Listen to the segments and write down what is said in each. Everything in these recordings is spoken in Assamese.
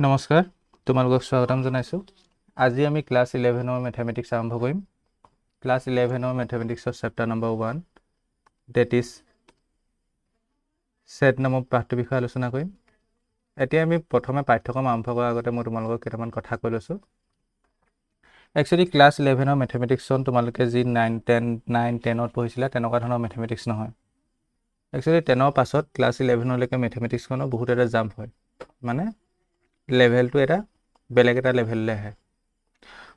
নমস্কাৰ, তোমালোকক স্বাগতম জনাইছোঁ। আজি আমি ক্লাছ 11ৰ মেথমেটিক্স আৰম্ভ কৰিম। ক্লাছ 11ৰ মেথমেটিক্সৰ chapter number 1 that is set নামৰ পাঠটোৰ বিষয়ে আলোচনা কৰিম। এতিয়া আমি প্ৰথমে পাঠ্যক্ৰম আৰম্ভ কৰাৰ আগতে মই তোমালোকক কেইটামান কথা কৈ লৈছোঁ। একচুৱেলি ক্লাছ 11ৰ মেথমেটিক্সখন তোমালোকে যি 9-10ত পঢ়িছিলা তেনেকুৱা ধৰণৰ মেথমেটিক্স নহয়। একচুৱেলি 10ৰ পাছত ক্লাছ 11লৈকে মেথমেটিক্সখনৰ বহুত এটা জাম্প হয়, মানে লেভেলটো এটা বেলেগ এটা লেভেললৈ আহে।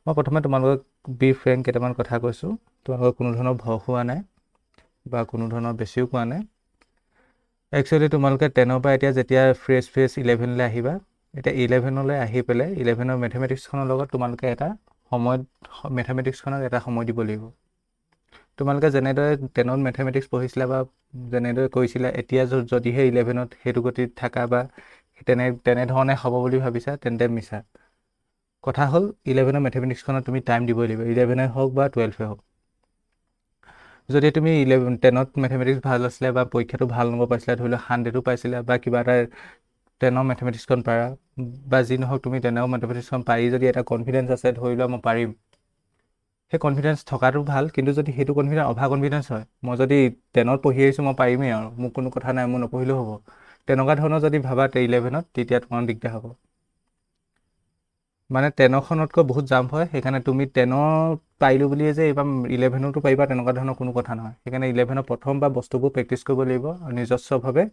মই প্ৰথমে তোমালোকক বি ফ্ৰেংক কেইটামান কথা কৈছোঁ। তোমালোকক কোনো ধৰণৰ ভয় খোৱা নাই বা কোনো ধৰণৰ বেছিও কোৱা নাই। একচুৱেলি তোমালোকে 10ৰ পৰা এতিয়া যেতিয়া ফ্ৰেছ 11লৈ আহিবা, এতিয়া 11লৈ আহি পেলাই 11ৰ মেথমেটিক্সখনৰ লগত তোমালোকে এটা সময়ত মেথমেটিক্সখনক এটা সময় দিব লাগিব। তোমালোকে যেনেদৰে 10ত মেথমেটিক্স পঢ়িছিলা বা যেনেদৰে কৰিছিলা, এতিয়া যদিহে 11ত সেইটো গতিত থাকা বা তেনেধৰণে হ'ব বুলি ভাবিছা তেন্তে মিছা কথা। হ'ল 11ৰ মেথমেটিক্সখনত তুমি টাইম দিবই লাগিব, 11 হওক বা 12 হওক। যদি তুমি 10ত মেথমেটিক্স ভাল আছিলে বা পৰীক্ষাটো ভাল নম্বৰ পাইছিলা, ধৰি লওক 100ও পাইছিলা বা কিবা এটা 10ৰ মেথমেটিক্সখন পাৰা বা যি নহওক, তুমি 10ৰ মেথমেটিক্সখন পাৰি যদি এটা কনফিডেঞ্চ আছে, ধৰি লোৱা মই পাৰিম, সেই কনফিডেঞ্চ থকাটো ভাল। কিন্তু যদি সেইটো অভাৰ কনফিডেঞ্চ হয়, মই যদি 10ত পঢ়ি আহিছোঁ মই পাৰিমেই আৰু মোক কোনো কথা নাই, মই নপঢ়িলেও হ'ব, তেনেকুৱা ধৰণৰ যদি ভাবা 11ত, তেতিয়া তোমাৰ দিগদাৰ হ'ব। মানে 10খনতকৈ বহুত জাম্প হয়, সেইকাৰণে তুমি 10ত পাৰিলোঁ বুলিয়ে যে এইবাৰ 11তো পাৰিবা তেনেকুৱা ধৰণৰ কোনো কথা নহয়। সেইকাৰণে 11ৰ প্ৰথম বা বস্তুবোৰ প্ৰেক্টিছ কৰিব লাগিব আৰু নিজস্বভাৱে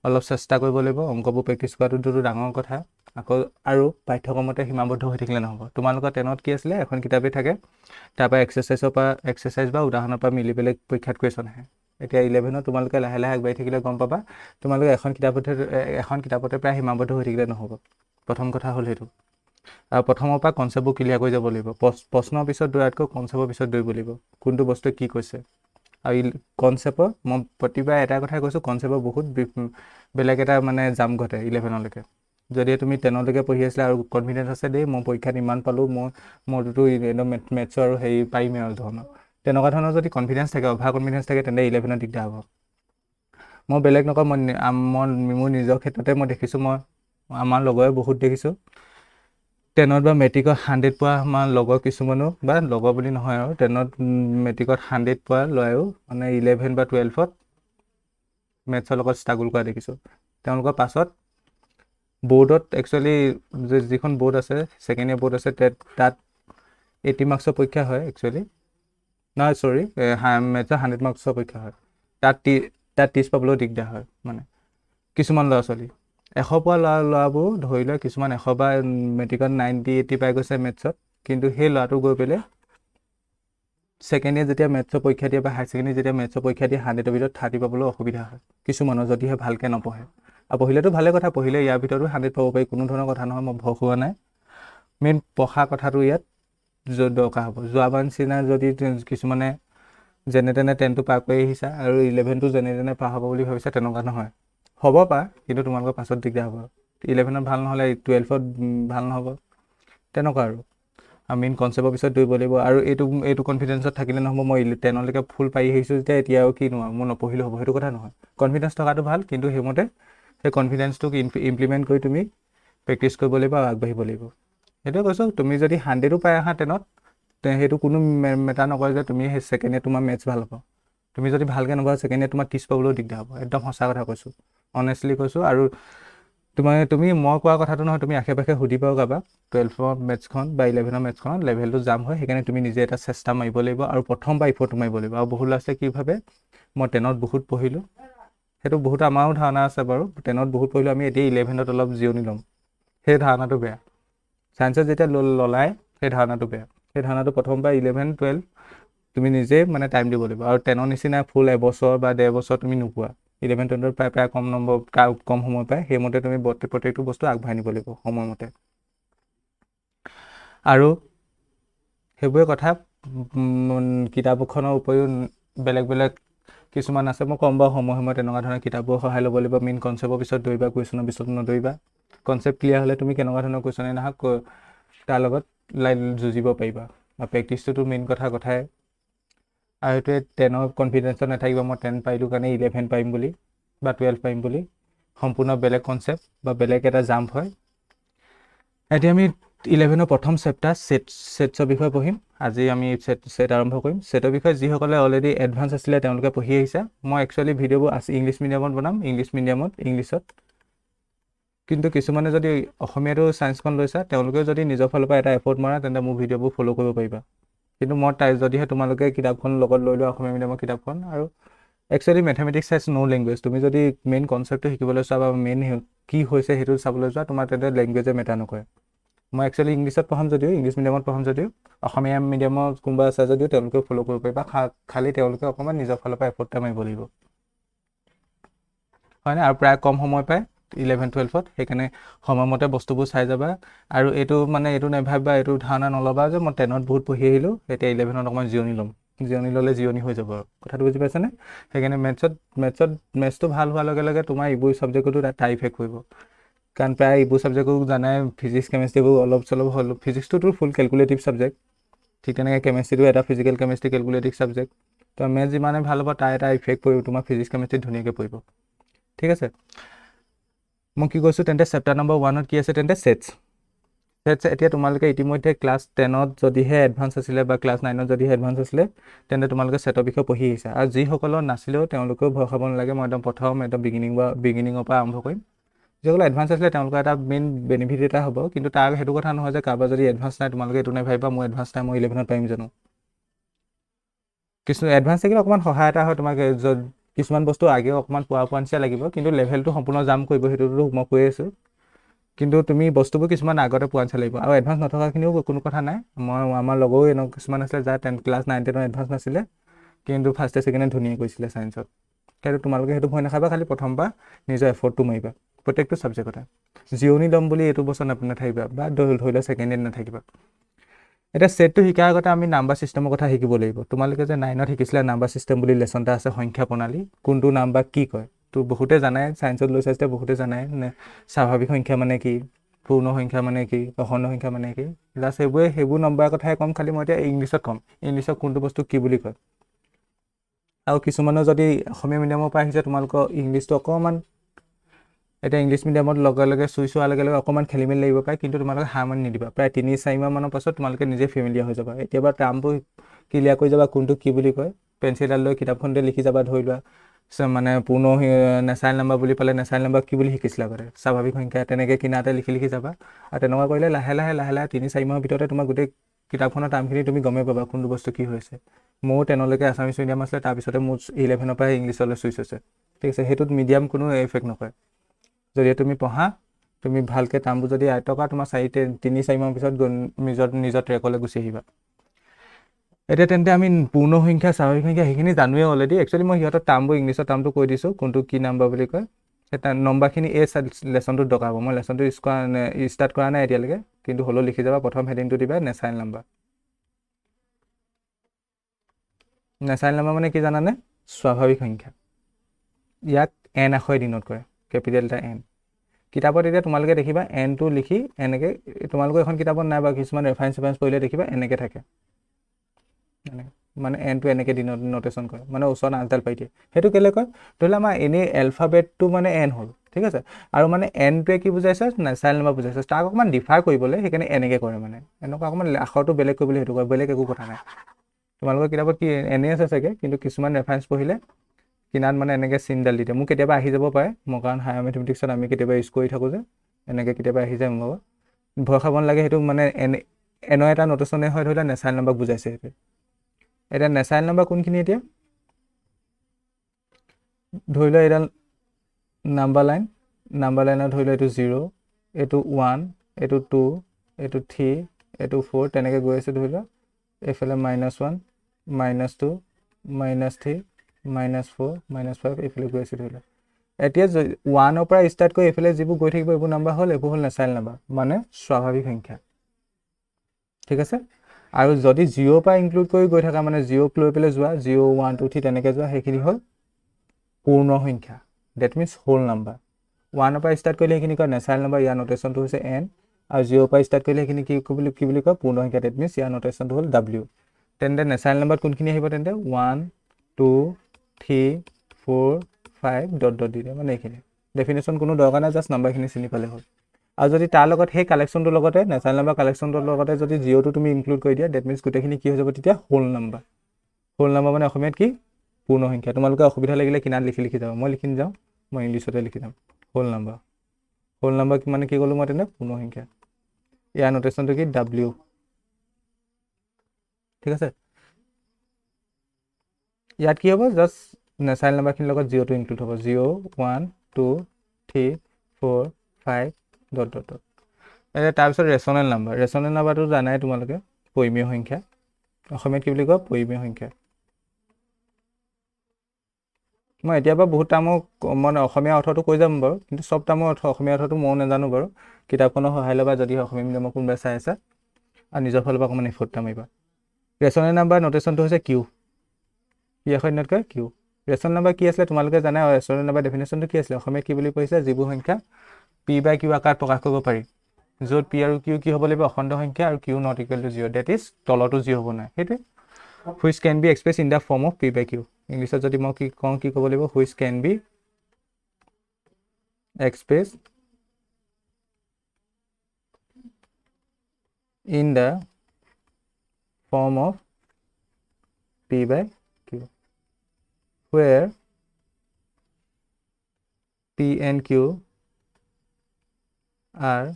অলপ চেষ্টা কৰিব লাগিব। অংকবোৰ প্ৰেক্টিছ কৰাটোতো ডাঙৰ কথা, আকৌ আৰু পাঠ্যক্ৰমতে সীমাবদ্ধ হৈ থাকিলে নহ'ব। তোমালোকৰ 10ত কি আছিলে, এখন কিতাপেই থাকে, তাৰপৰা এক্সাৰচাইজ বা উদাহৰণৰ পৰা মিলি পেলাই পৰীক্ষাত কুৱেশ্যন আহে। এতিয়া 11ত তোমালোকে লাহে লাহে আগবাঢ়ি থাকিলে গম পাবা, তোমালোকে এখন কিতাপতে প্ৰায় সীমাবদ্ধ হৈ থাকিলে নহ'ব। প্ৰথম কথা হ'ল সেইটো। আৰু প্ৰথমৰ পৰা কনচেপ্টবোৰ ক্লিয়াৰ কৰি যাব লাগিব। প্ৰশ্নৰ পিছত দৌৰাতকৈ কনচেপ্টৰ পিছত দৌৰিব লাগিব, কোনটো বস্তুৱে কি কৈছে। আৰু কনচেপ্টৰ মই প্ৰতিবাৰে এটা কথাই কৈছোঁ, কনচেপ্টৰ বহুত বেলেগ এটা মানে জাম ঘটে 11লৈকে। যদি তুমি 10লৈকে পঢ়ি আছিলা আৰু কনফিডেঞ্চ আছে, দেই মই পৰীক্ষাত ইমান পালোঁ, মইতো একদম মেথছৰ আৰু হেৰি পাৰিমেই আৰু ধৰণৰ, তেনেকুৱা ধৰণৰ যদি কনফিডেঞ্চ থাকে, অভাৰ কনফিডেঞ্চ থাকে, তেন্তে 11ত দিগদাৰ হ'ব। মই বেলেগ নকওঁ, মই মোৰ নিজৰ ক্ষেত্ৰতে মই দেখিছোঁ, মই আমাৰ লগৰে বহুত দেখিছোঁ 10ত বা মেট্ৰিকত 100 পোৱা আমাৰ লগৰ কিছুমানো, বা লগৰ বুলি নহয় আৰু 10ত মেট্ৰিকত 100 পোৱা ল'ৰায়ো মানে 11 বা 12ত মেথছৰ লগত ষ্ট্ৰাগল কৰা দেখিছোঁ। তেওঁলোকৰ পাছত বৰ্ডত একচুৱেলি যিখন বৰ্ড আছে, ছেকেণ্ড ইয়েৰ বৰ্ড আছে, তাত 80 মাৰ্কছৰ পৰীক্ষা হয় একচুৱেলি, নহয় চৰি, মেথছৰ 100 মাৰ্কছৰ পৰীক্ষা হয়। তাত 30 পাবলৈও দিগদাৰ হয়। মানে কিছুমান ল'ৰা ছোৱালী 100 পোৱা ল'ৰাবোৰ ধৰি লয়, কিছুমান 100 বা মেট্ৰিকত 90-80 পাই গৈছে মেথছত, কিন্তু সেই ল'ৰাটো গৈ পেলাই ছেকেণ্ড ইয়েৰ যেতিয়া মেথছৰ পৰীক্ষা দিয়ে বা হায়াৰ ছেকেণ্ডেৰী যেতিয়া মেথছৰ পৰীক্ষা দিয়ে, 100ৰ ভিতৰত 30 পাবলৈ অসুবিধা হয় কিছুমানৰ, যদিহে ভালকৈ নপঢ়ে। আৰু পঢ়িলেতো ভালে কথা, পঢ়িলে ইয়াৰ ভিতৰতো 100 পাব পাৰি, কোনো ধৰণৰ কথা নহয়, মই ভয় খোৱা নাই। মেইন পঢ়া কথাটো ইয়াত দৰকাৰ হ'ব। যোৱাবাৰ নিচিনা যদি কিছুমানে যেনে তেনে 10টো পাৰ কৰি আহিছা আৰু 11টো যেনে তেনে পাৰ হ'ব বুলি ভাবিছা, তেনেকুৱা নহয়। হ'ব পাৰ, কিন্তু তোমালোকৰ পাছত দিগদাৰ হ'ব। 11ত ভাল নহ'লে 12ত ভাল নহ'ব, তেনেকুৱা আৰু মেইন কনচেপ্টৰ পিছত দৌৰিব লাগিব। আৰু এইটো কনফিডেঞ্চত থাকিলে নহ'ব, মই 10লৈকে ফুল পাৰি আহিছোঁ যেতিয়া এতিয়া আৰু কি নোৱাৰোঁ, মই নপঢ়িলেও হ'ব, সেইটো কথা নহয়। কনফিডেঞ্চ থকাটো ভাল, কিন্তু সেইমতে সেই কনফিডেঞ্চটোক ইমপ্লিমেণ্ট কৰি তুমি প্ৰেক্টিছ কৰিব লাগিব আৰু আগবাঢ়িব লাগিব। সেইটোৱে কৈছোঁ, তুমি যদি 100ও পাই আহা 10ত, সেইটো কোনো মেটাৰ নকৰে যে তুমি সেই ছেকেণ্ড ইয়েৰ তোমাৰ মেথছ ভাল হ'ব। তুমি যদি ভালকৈ নপঢ়া, ছেকেণ্ড ইয়েৰ তোমাৰ 30 পাবলৈও দিগদাৰ হ'ব। একদম সঁচা কথা কৈছোঁ, অনেষ্টলি কৈছোঁ। আৰু তুমি মই কোৱা কথাটো নহয়, তুমি আশে পাশে সুধিবাও কাৰোবাক, 12ৰ মেথছখন বা 11ৰ মেথছখন লেভেলটো জাম হয়, সেইকাৰণে তুমি নিজে এটা চেষ্টা মাৰিব লাগিব আৰু প্ৰথমবাৰ ইফৰ্টটো মাৰিব লাগিব। আৰু বহুত ল'ৰা ছোৱালীয়ে কি ভাবে, মই 10ত বহুত পঢ়িলোঁ, সেইটো বহুত আমাৰো ধাৰণা আছে বাৰু, 10ত বহুত পঢ়িলোঁ, আমি এতিয়া 11ত অলপ জিৰণি ল'ম, সেই ধাৰণাটো বেয়া। চায়েন্সত যেতিয়া ল'লাই, সেই ধাৰণাটো বেয়া। সেই ধাৰণাটো প্ৰথমবাৰ 11-12 তুমি নিজে মানে টাইম দিব লাগিব। আৰু 10ৰ নিচিনা ফুল এবছৰ বা 1.5 বছৰ তুমি নোপোৱা। 11-12ত প্ৰায় কম নম্বৰ, কম সময় পায়, সেইমতে তুমি প্ৰত্যেকটো বস্তু আগবঢ়াই নিব লাগিব সময়মতে। আৰু সেইবোৰে কথা, কিতাপখনৰ উপৰিও বেলেগ বেলেগ কিছুমান আছে, মই ক'ম বাৰু সময়ে তেনেকুৱা ধৰণৰ কিতাপবোৰ সহায় ল'ব লাগিব। মেইন কনচেপ্টৰ পিছত দৌৰিবা, কুৱেশ্যনৰ পিছত নদৌৰিবা। কনচেপ্ট ক্লিয়াৰ হ'লে তুমি কেনেকুৱা ধৰণৰ কুৱেশ্যনেই নাহক তাৰ লগত যুঁজিব পাৰিবা। আৰু প্ৰেক্টিছটোতো মেইন কথাই। আৰু সেইটোৱে 10ৰ কনফিডেঞ্চত নাথাকিব, মই 10 পাৰিলোঁ কাৰণে 11 পাৰিম বুলি বা 12 পাৰিম বুলি। সম্পূৰ্ণ বেলেগ কনচেপ্ট বা বেলেগ এটা জাম্প হয়। এতিয়া আমি 11ৰ প্ৰথম চেপ্টাৰ ছেটছৰ বিষয়ে পঢ়িম। আজি আমি ছেট আৰম্ভ কৰিম। ছেটৰ বিষয়ে যিসকলে অলৰেডি এডভান্স আছিলে তেওঁলোকে পঢ়ি আহিছে। মই একচুৱেলি ভিডিঅ'বোৰ ইংলিছ মিডিয়ামত বনাম, ইংলিছত। কিন্তু কিছুমানে যদি অসমীয়াটো ছায়েন্সখন লৈছা তেওঁলোকেও যদি নিজৰ ফালৰ পৰা এটা এফৰ্ট মাৰা তেন্তে মোৰ ভিডিঅ'বোৰ ফ'ল' কৰিব পাৰিবা। কিন্তু মই যদিহে তোমালোকে কিতাপখন লগত লৈ লোৱা অসমীয়া মিডিয়ামৰ কিতাপখন, আৰু একচুৱেলি মেথমেটিক্স চাইজ ন' লেংগুৱেজ, তুমি যদি মেইন কনচেপ্টটো শিকিবলৈ চোৱা বা মেইন কি হৈছে সেইটো চাবলৈ যোৱা, তোমাৰ তেন্তে লেংগুৱেজে মেটাৰ নকৰে। মই একচুৱেলি ইংলিছত পঢ়াম যদিও, ইংলিছ মিডিয়ামত পঢ়াম যদিও, অসমীয়া মিডিয়ামত কোনোবা আছে যদিও তেওঁলোকেও ফ'ল' কৰিব পাৰিবা। খালি তেওঁলোকে অকণমান নিজৰ ফালৰ পৰা এফৰ্ট এটা মাৰিব লাগিব, হয়নে? আৰু প্ৰায় কম সময় পায় 11-12ত, সেইকাৰণে সময়মতে বস্তুবোৰ চাই যাবা। আৰু এইটো নাভাবিবা, এইটো ধাৰণা নল'বা যে মই 10ত বহুত পঢ়ি আহিলোঁ, এতিয়া 11ত অকণমান জিৰণি ল'ম। জিৰণি ল'লে জিৰণি হৈ যাব আৰু, কথাটো বুজি পাইছানে? সেইকাৰণে মেথছটো ভাল হোৱাৰ লগে লগে তোমাৰ এইবোৰ ছাবজেক্টতো এটা ইফেক্ট কৰিব। কাৰণ প্ৰায় এইবোৰ ছাবজেক্টবোৰ জানাই, ফিজিক্স কেমেষ্ট্ৰিবোৰ অলপ চলপ হ'ল। ফিজিক্সটোতো ফুল কেলকুলেটিভ ছাবজেক্ট, ঠিক তেনেকৈ কেমেষ্ট্ৰিটো এটা ফিজিকেল কেমেষ্ট্ৰি কেলকুলেটিভ ছাবজেক্ট। তো মেথছ যিমানে ভাল হ'ব তাৰ এটা ইফেক্ট পৰিব, তোমাৰ ফিজিক্স কেমেষ্ট্ৰিত ধুনীয়াকৈ পৰিব। ঠিক আছে, মই কি কৈছোঁ তেন্তে চেপ্টাৰ নম্বৰ 1ত কি আছে তেন্তে ছেটছ। এতিয়া তোমালোকে ইতিমধ্যে ক্লাছ 10ত যদিহে এডভান্স আছিলে বা ক্লাছ 9ত যদিহে এডভান্স আছিলে তেন্তে তোমালোকে ছেটৰ বিষয়ে পঢ়ি আহিছা। আৰু যিসকলৰ নাছিলেও তেওঁলোকেও ভয় খাব নালাগে, মই একদম বিগিনিঙৰ পৰা আৰম্ভ কৰিম। যিসকলে এডভান্স আছিলে তেওঁলোকৰ এটা মেইন বেনিফিট এটা হ'ব, কিন্তু তাৰ সেইটো কথা নহয় যে কাৰোবাৰ যদি এডভান্স নাই তোমালোকে এইটো নাভাবিবা মোৰ এডভান্স নাই, মই 11ত পাৰিম জানো। কিছু এডভান্স থাকিলে অকণমান সহায় এটা হয় তোমাক, কিছুমান বস্তু আগেও অকণমান পোৱা নিচিনা লাগিব, কিন্তু লেভেলটো সম্পূৰ্ণ জাম্প কৰিব, সেইটোতো মই কৈ আছোঁ। কিন্তু তুমি বস্তুবোৰ কিছুমান আগতে পোৱা নিচিনা লাগিব। আৰু এডভান্স নথকাখিনিও কোনো কথা নাই। আমাৰ লগৰো এনেকুৱা কিছুমান আছিলে যাৰ ক্লাছ 9-10ত এডভান্স নাছিলে, কিন্তু ফাৰ্ষ্ট ইয়েৰ ছেকেণ্ড ইয়েৰ ধুনীয়া কৰিছিলে ছায়েন্সত। সেইটো তোমালোকে সেইটো ভয় নাখাবা, খালি প্ৰথমবাৰ নিজৰ এফৰ্টটো মাৰিবা প্ৰত্যেকটো ছাবজেক্টতে। জিৰণি ল'ম বুলি এইটো বছৰ নাথাকিবা, বা ধৰি লোৱা ছেকেণ্ড ইয়েৰত নাথাকিবা। এতিয়া ছেটটো শিকাৰ আগতে আমি নাম্বাৰ ছিষ্টেমৰ কথা শিকিব লাগিব। তোমালোকে যে 9ত শিকিছিলা নাম্বাৰ ছিষ্টেম বুলি লেচন এটা আছে, সংখ্যা প্ৰণালী, কোনটো নাম্বাৰ কি কয়। তো বহুতে জানাই, ছায়েন্সত লৈছা যেতিয়া বহুতে জানাই নে স্বাভাৱিক সংখ্যা মানে কি, পূৰ্ণ সংখ্যা মানে কি, অখণ্ড সংখ্যা মানে কি। প্লাছ সেইবোৰ নম্বৰৰ কথাই ক'ম, খালি মই এতিয়া ইংলিছত ক'ম, ইংলিছত কোনটো বস্তু কি বুলি কয়। আৰু কিছুমানৰ যদি অসমীয়া মিডিয়ামৰ পৰা আহিছে তোমালোকৰ ইংলিছটো অকণমান, এতিয়া ইংলিছ মিডিয়ামত লগে লগে চুইচ হোৱাৰ লগে লগে অকণমান খেলি মেলি লাগিব পাৰে, কিন্তু তোমালোকে হাৰ মানি নিদিবা। প্ৰায় 3-4 মাহৰ পাছত তোমালোকে নিজে ফেমিলিয়াৰ হৈ যাবা। এতিয়াবা টাৰ্মবোৰ ক্লিয়াৰ কৰি যাবা, কোনটো কি বুলি কয়। পেঞ্চিল এডাল লৈ কিতাপখনতে লিখি যাবা, ধৰি লোৱা মানে পূৰ্ণ নেচাৰেল নাম্বাৰ বুলি পালে নেচাৰেল নাম্বাৰ কি বুলি শিকিছিলা আগতে, স্বাভাৱিক সংখ্যা, তেনেকৈ কিনাতে লিখি যাবা। আৰু তেনেকুৱা কৰিলে লাহে লাহে 3-4 মাহৰ ভিতৰতে তোমাৰ গোটেই কিতাপখনৰ টাৰ্মখিনি তুমি গমেই পাবা কোনটো বস্তু কি হৈছে। মোৰো 10লৈকে আছামিছ মিডিয়াম আছিলে, তাৰপিছতে মোৰ 11ৰ পৰা ইংলিছলৈ চুইচ হৈছে। ঠিক আছে, সেইটোত মিডিয়াম কোনো এফেক্ট নকৰে। যদি তুমি পঢ়া, তুমি ভালকৈ টাৰ্মবোৰ যদি আয়ত্ব কৰা, তোমাৰ 3-4 মাহৰ পিছত নিজৰ ট্ৰেকলৈ গুচি আহিবা। এতিয়া তেন্তে আমি পূৰ্ণ সংখ্যা, স্বাভাৱিক সংখ্যা সেইখিনি জানোৱেই অলৰেডি। একচুৱেলি মই সিহঁতৰ টাৰ্মবোৰ ইংলিছৰ টাৰ্মটো কৈ দিছোঁ, কোনটো কি নাম্বাৰ বুলি কয়। সেই নম্বৰখিনি এই লেচনটোত দৰকাৰ হ'ব। মই লেচনটো ষ্টাৰ্ট কৰা নাই এতিয়ালৈকে, কিন্তু হ'লেও লিখি যাবা। প্ৰথম হেডিংটো দিবা নেচাৰেল নাম্বাৰ। নেচাৰেল নাম্বাৰ মানে কি জানানে? স্বাভাৱিক সংখ্যা। ইয়াক এন আখৰে ডিন'ট কৰে, কেপিটেল এটা এন। কিতাপত এতিয়া তোমালোকে দেখিবা এনটো লিখি এনেকৈ, তোমালোকৰ এখন কিতাপত নাই বা কিছুমান ৰেফাৰেঞ্চ কৰিলে দেখিবা এনেকৈ থাকে, মানে এনটো এনেকৈ নটেশ্যন কৰে, মানে ওচৰত আঁচডাল পাই দিয়ে। সেইটো কেলৈ কয়? ধৰি লওক আমাৰ এনেই এলফাবেটটো মানে এন হ'ল, ঠিক আছে, আৰু মানে এনটোৱে কি বুজাইছে? নেচাৰেল নাম্বাৰ বুজাইছে। তাক অকণমান ডিফাৰ কৰিবলৈ সেইকাৰণে এনেকৈ কৰে, মানে এনেকুৱা অকণমান আখৰটো বেলেগ কৰিবলৈ সেইটো কৰে, বেলেগ একো কথা নাই। তোমালোকৰ কিতাপত কি এনেই আছে চাগে, কিন্তু কিছুমান ৰেফাৰেঞ্চ পঢ়িলে কিনাত মানে এনেকৈ চিনডাল দি দিয়ে। মোক কেতিয়াবা আহি যাব পাৰে, মই কাৰণ হায়াৰ মেথমেটিক্সত আমি কেতিয়াবা ইউজ কৰি থাকোঁ যে, এনেকৈ কেতিয়াবা আহি যায় মোৰ লগত। ভয় খাব নালাগে, সেইটো মানে এনৰ এটা নটেশ্যনে হয়, ধৰি লোৱা নেচাৰেল নাম্বাৰ বুজাইছে সেইটো। এতিয়া নেচাৰেল নাম্বাৰ কোনখিনি? এতিয়া ধৰি লোৱা এইডাল নাম্বাৰ লাইনত ধৰি লোৱা এইটো 0, এইটো 1, এইটো 2, এইটো 3, এইটো 4, তেনেকৈ গৈ আছে। ধৰি লোৱা এইফালে -1, -2, -3, -4, -5, এইফালে গৈ আছে। ধৰি লোৱা এতিয়া 1ৰ পৰা ষ্টাৰ্ট কৰি এইফালে যিবোৰ গৈ থাকিব এইবোৰ নাম্বাৰ হ'ল, এইবোৰ হ'ল নেচাৰেল নাম্বাৰ, মানে স্বাভাৱিক সংখ্যা। ঠিক আছে, আৰু যদি 0ৰ পৰা ইনক্লুড কৰি গৈ থাকা, মানে 0ক লৈ পেলাই যোৱা, 0, 1, 2, 3 তেনেকৈ যোৱা, সেইখিনি হ'ল পূৰ্ণ সংখ্যা, ডেট মিনছ হোল নাম্বাৰ। 1ৰ পৰা ষ্টাৰ্ট কৰিলে সেইখিনি কয় নেচাৰেল নাম্বাৰ, ইয়াৰ নটেশ্যনটো হৈছে এন। আৰু 0ৰ পৰা ষ্টাৰ্ট কৰিলে সেইখিনি কি বুলি কয়? পূৰ্ণ সংখ্যা, ডেট মিনছ ইয়াৰ নটেশ্যনটো হ'ল ডাব্লিউ। তেন্তে নেচাৰেল নাম্বাৰত কোনখিনি আহিব? তেন্তে 1, 2, 3, 4, 5 ... দি দিয়ে, মানে এইখিনি ডেফিনেশ্যন কোনো দৰকাৰ নাই, জাষ্ট নাম্বাৰখিনি চিনি পালে হ'ল। আৰু যদি তাৰ লগত সেই কালেকশ্যনটোৰ লগতে নেচাৰেল নাম্বাৰ কালেকশ্যনটোৰ লগতে যদি জিঅ'টো তুমি ইনক্লুড কৰি দিয়া ডেট মিনছ গোটেইখিনি কি হৈ যাব তেতিয়া হোল নাম্বাৰ। হোল নাম্বাৰ মানে অসমীয়াত কি পূৰ্ণ সংখ্যা। তোমালোকে অসুবিধা লাগিলে কিনাত লিখি যাব, মই লিখি যাওঁ, মই ইংলিছতে লিখি যাম হোল নাম্বাৰ। হোল নাম্বাৰ মানে কি ক'লোঁ মই তেনে পূৰ্ণ সংখ্যা। ইয়াৰ নোটেশ্যনটো কি ডাব্লিউ। ঠিক আছে, ইয়াত কি হ'ব জাষ্ট নেচাৰেল নাম্বাৰখিনিৰ লগত জিঅ'টো ইনক্লুড হ'ব 0 1 2 3 4 5 ডট ডট ডট। তাৰপিছত ৰেচনেল নাম্বাৰ। ৰেচনেল নাম্বাৰটো জানাই তোমালোকে পৰিমেয় সংখ্যা। অসমীয়াত কি বুলি কয় পৰিমেয় সংখ্যা। মই এতিয়াৰ পৰা বহুত টাৰ্মৰ মানে অসমীয়া অৰ্থটো কৈ যাম বাৰু, কিন্তু চব টাৰ্মৰ অসমীয়া অৰ্থটো ময়ো নাজানো বাৰু। কিতাপখনৰ সহায় ল'বা যদি অসমীয়া মিডিয়ামৰ কোনোবাই চাই আছে, আৰু নিজৰ ফালৰ পৰা অকণমান এফৰ্ট এটা মাৰিবা। ৰেচনেল নাম্বাৰ নোটেশ্যনটো হৈছে কিউ। কি এশন্যতকৈ কিউ। ৰেচনেল নাম্বাৰ কি আছিলে তোমালোকে জানা। ৰেচনেল নাম্বাৰ ডেফিনেশ্যনটো কি আছিলে অসমীয়াত কি বুলি কৈছে, যিবোৰ সংখ্যা পি বাই কিউ আকাৰত প্ৰকাশ কৰিব পাৰি, য'ত পি আৰু কিউ কি হ'ব লাগিব অখণ্ড সংখ্যা আৰু Q not equal to 0, that is তলতো 0 হ'ব নাই, সেইটোৱে। Which can be express in the form of P by Q. ইংলিছত যদি মই কি কওঁ কি ক'ব লাগিব, which can be express in the form of P by Q, where P and Q are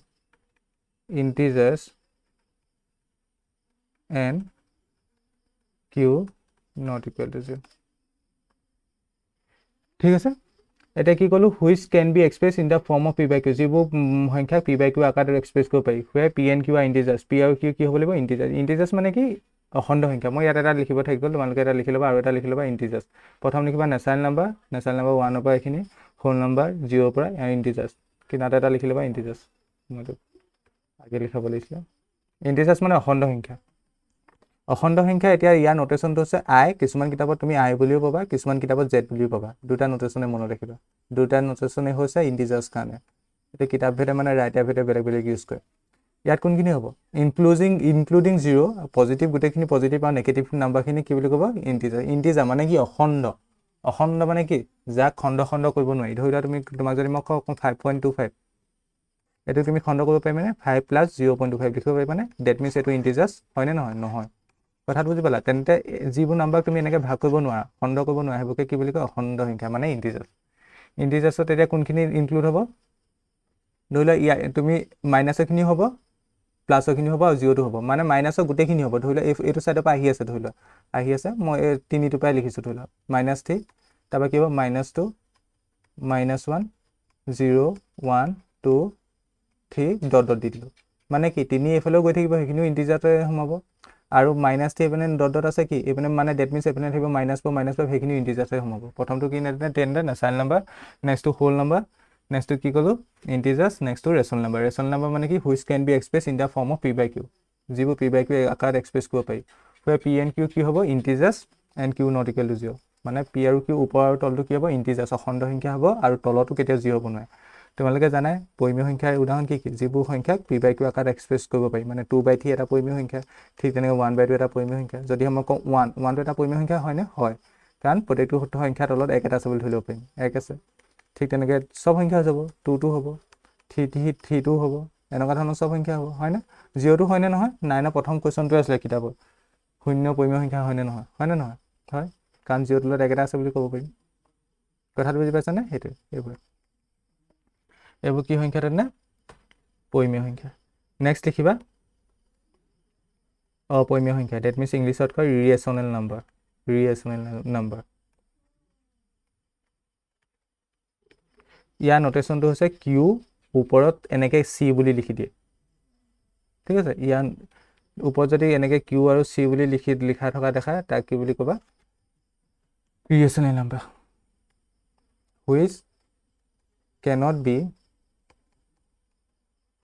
integers and Q not equal to 0. ঠিক আছে, এতিয়া কি ক'লোঁ which can be express in the form of P by Q, যিবোৰ সংখ্যা পি বাই কিউ আকাৰত এক্সপ্ৰেছ কৰিব পাৰি। where P and Q are integers, P আৰু Q কি হ'ব লাগিব ইণ্টিজাৰ্ছ। ইণ্টিজাৰ্ছ মানে কি অখণ্ড সংখ্যা। মই ইয়াত এটা লিখিব থাকি গ'ল, তোমালোকে এটা লিখি ল'বা আৰু এটা লিখি ল'বা ইণ্টিজাৰ্ছ। প্ৰথম লিখিবা নেচাৰেল নাম্বাৰ 1ৰ পৰা এইখিনি, হোল নাম্বাৰ 0ৰ পৰা ইণ্টিজাৰ্ছ। কিনাত এটা লিখি ল'বা ইণ্টিজাৰ্ছ। মইতো আগে লিখাব লাগিছিলে। ইণ্টিজাৰ্ছ মানে অখণ্ড সংখ্যা। অখণ্ড সংখ্যা এতিয়া ইয়াৰ নোটেশ্যনটো হৈছে আই। কিছুমান কিতাপত তুমি আই বুলিও পাবা, কিছুমান কিতাপত জেড বুলিও পাবা। দুটা নোটেশ্যনে মনত ৰাখিবা। দুটা নোটেশ্যনে হৈছে ইণ্টিজাৰ্ছ কাৰণে। এতিয়া কিতাপ ভেদে মানে ৰাইটাৰ ভেদে বেলেগ বেলেগ ইউজ কৰে। ইয়াত কোনখিনি হ'ব ইনক্লুডিং 0, পজিটিভ গোটেইখিনি পজিটিভ আৰু নেগেটিভ নাম্বাৰখিনি কি বুলি ক'ব ইণ্টিজাৰ। ইণ্টিজাৰ মানে কি অখণ্ড। অখণ্ড মানে কি যাক খণ্ড খণ্ড কৰিব নোৱাৰি। ধৰি লোৱা তোমাক যদি মই কওঁ 5.25, এইটো তুমি খণ্ড কৰিব পাৰিবা নে 5 + 0.25 লিখিব পাৰিবা নে? ডেট মিনছ এইটো ইণ্টিজাৰ্ছ হয়নে নহয়? নহয়। কথাটো বুজি পালা? তেন্তে যিবোৰ নাম্বাৰ তুমি এনেকৈ ভাগ কৰিব নোৱাৰা, খণ্ড কৰিব নোৱাৰা, সেইবোৰকে কি বুলি কয় অখণ্ড সংখ্যা মানে ইণ্টিজাৰ্ছ। ইণ্টিজাৰ্ছত এতিয়া কোনখিনি ইনক্লুড হ'ব? ধৰি লোৱা তুমি মাইনাছৰখিনি হ'ব, প্লাছৰখিনি হ'ব আৰু জিৰ'টো হ'ব। মানে মাইনাছৰ গোটেইখিনি হ'ব। ধৰি লোৱা এইটো ছাইডৰ পৰা আহি আছে, ধৰি লোৱা আহি আছে, মই এই 3টোৰ পৰাই লিখিছোঁ। ধৰি লোৱা -3, তাৰপৰা কি হ'ব -2, -1, 0, 1, 2, 3 ডট ডট দি দিলোঁ। মানে কি 3 এইফালেও গৈ থাকিব, সেইখিনিও ইণ্টিজাৰতে সোমাব। আৰু -3 এইপিনে ডট ডট আছে কি এইপিনে, মানে ডেট মিনছ এইপিনে থাকিব -4, সেইখিনি ইণ্টিজাৰতে সোমাব। প্ৰথমটো কি নেচাৰেল নাম্বাৰ, নেক্সটটো হোল নাম্বাৰ, নেক্সটটো কি ক'লোঁ ইণ্টিজাৰ্ছ, নেক্সটটো ৰেচনেল নাম্বাৰ। ৰেচনেল নাম্বাৰ মানে কি which can be express in the form of P by Q, যিবোৰ পি বাই কিউ আকাৰত এক্সপ্ৰেছ কৰিব পাৰি। পি এণ্ড কিউ কি হ'ব integers and Q not equal to 0, মানে পি আৰু কিউ ওপৰ আৰু তলটো কি হ'ব ইণ্টিজাৰ্ছ অখণ্ড সংখ্যা হ'ব, আৰু তলতো কেতিয়াও 0 হ'ব নোৱাৰে। তোমালোকে জানাই পৰিমেয় সংখ্যাৰ উদাহৰণ কি কি, যিবোৰ সংখ্যাক পি বাই কিউ আকাৰত এক্সপ্ৰেছ কৰিব পাৰি। মানে 2/3 এটা পৰিমেয় সংখ্যা, ঠিক তেনেকৈ 1/2 এটা পৰিমেয় সংখ্যা। যদি মই কওঁ 1টো এটা পৰিমেয় সংখ্যা হয়নে? হয়, কাৰণ প্ৰত্যেকটো সংখ্যাৰ তলত 1 এটা আছে বুলি ধৰি ল'ব পাৰিম, 1 আছে। ঠিক তেনেকৈ চব সংখ্যা হৈ যাব, 2টো হ'ব, 3টো হ'ব, এনেকুৱা ধৰণৰ চব সংখ্যা হ'ব, হয়নে? 0টো হয়নে নহয়? 9ৰ প্ৰথম কুৱেশ্যনটোৱে আছিলে কিতাপত, শূন্য পৰিমেয় সংখ্যা হয়নে নহয়? হয়নে নহয়? হয়, কাৰণ 0টোৰ তলত 1 এটা আছে বুলি ক'ব পাৰিম। কথাটো বুজি পাইছানে? সেইটোৱে এইবোৰ কি সংখ্যা তেনে পৰিমেয় সংখ্যা। নেক্সট লিখিবা অপৰিমেয় সংখ্যা। ডেট মিনছ ইংলিছত কয় ৰিয়েচনেল নাম্বাৰ। ৰিয়েচনেল নাম্বাৰ। ইয়াৰ নোটেশ্যনটো হৈছে কিউ ওপৰত এনেকৈ চি বুলি লিখি দিয়ে। ঠিক আছে, ইয়াৰ ওপৰত যদি এনেকৈ কিউ আৰু চি বুলি লিখা থকা দেখা, তাক কি বুলি ক'বা irrational number. Which cannot be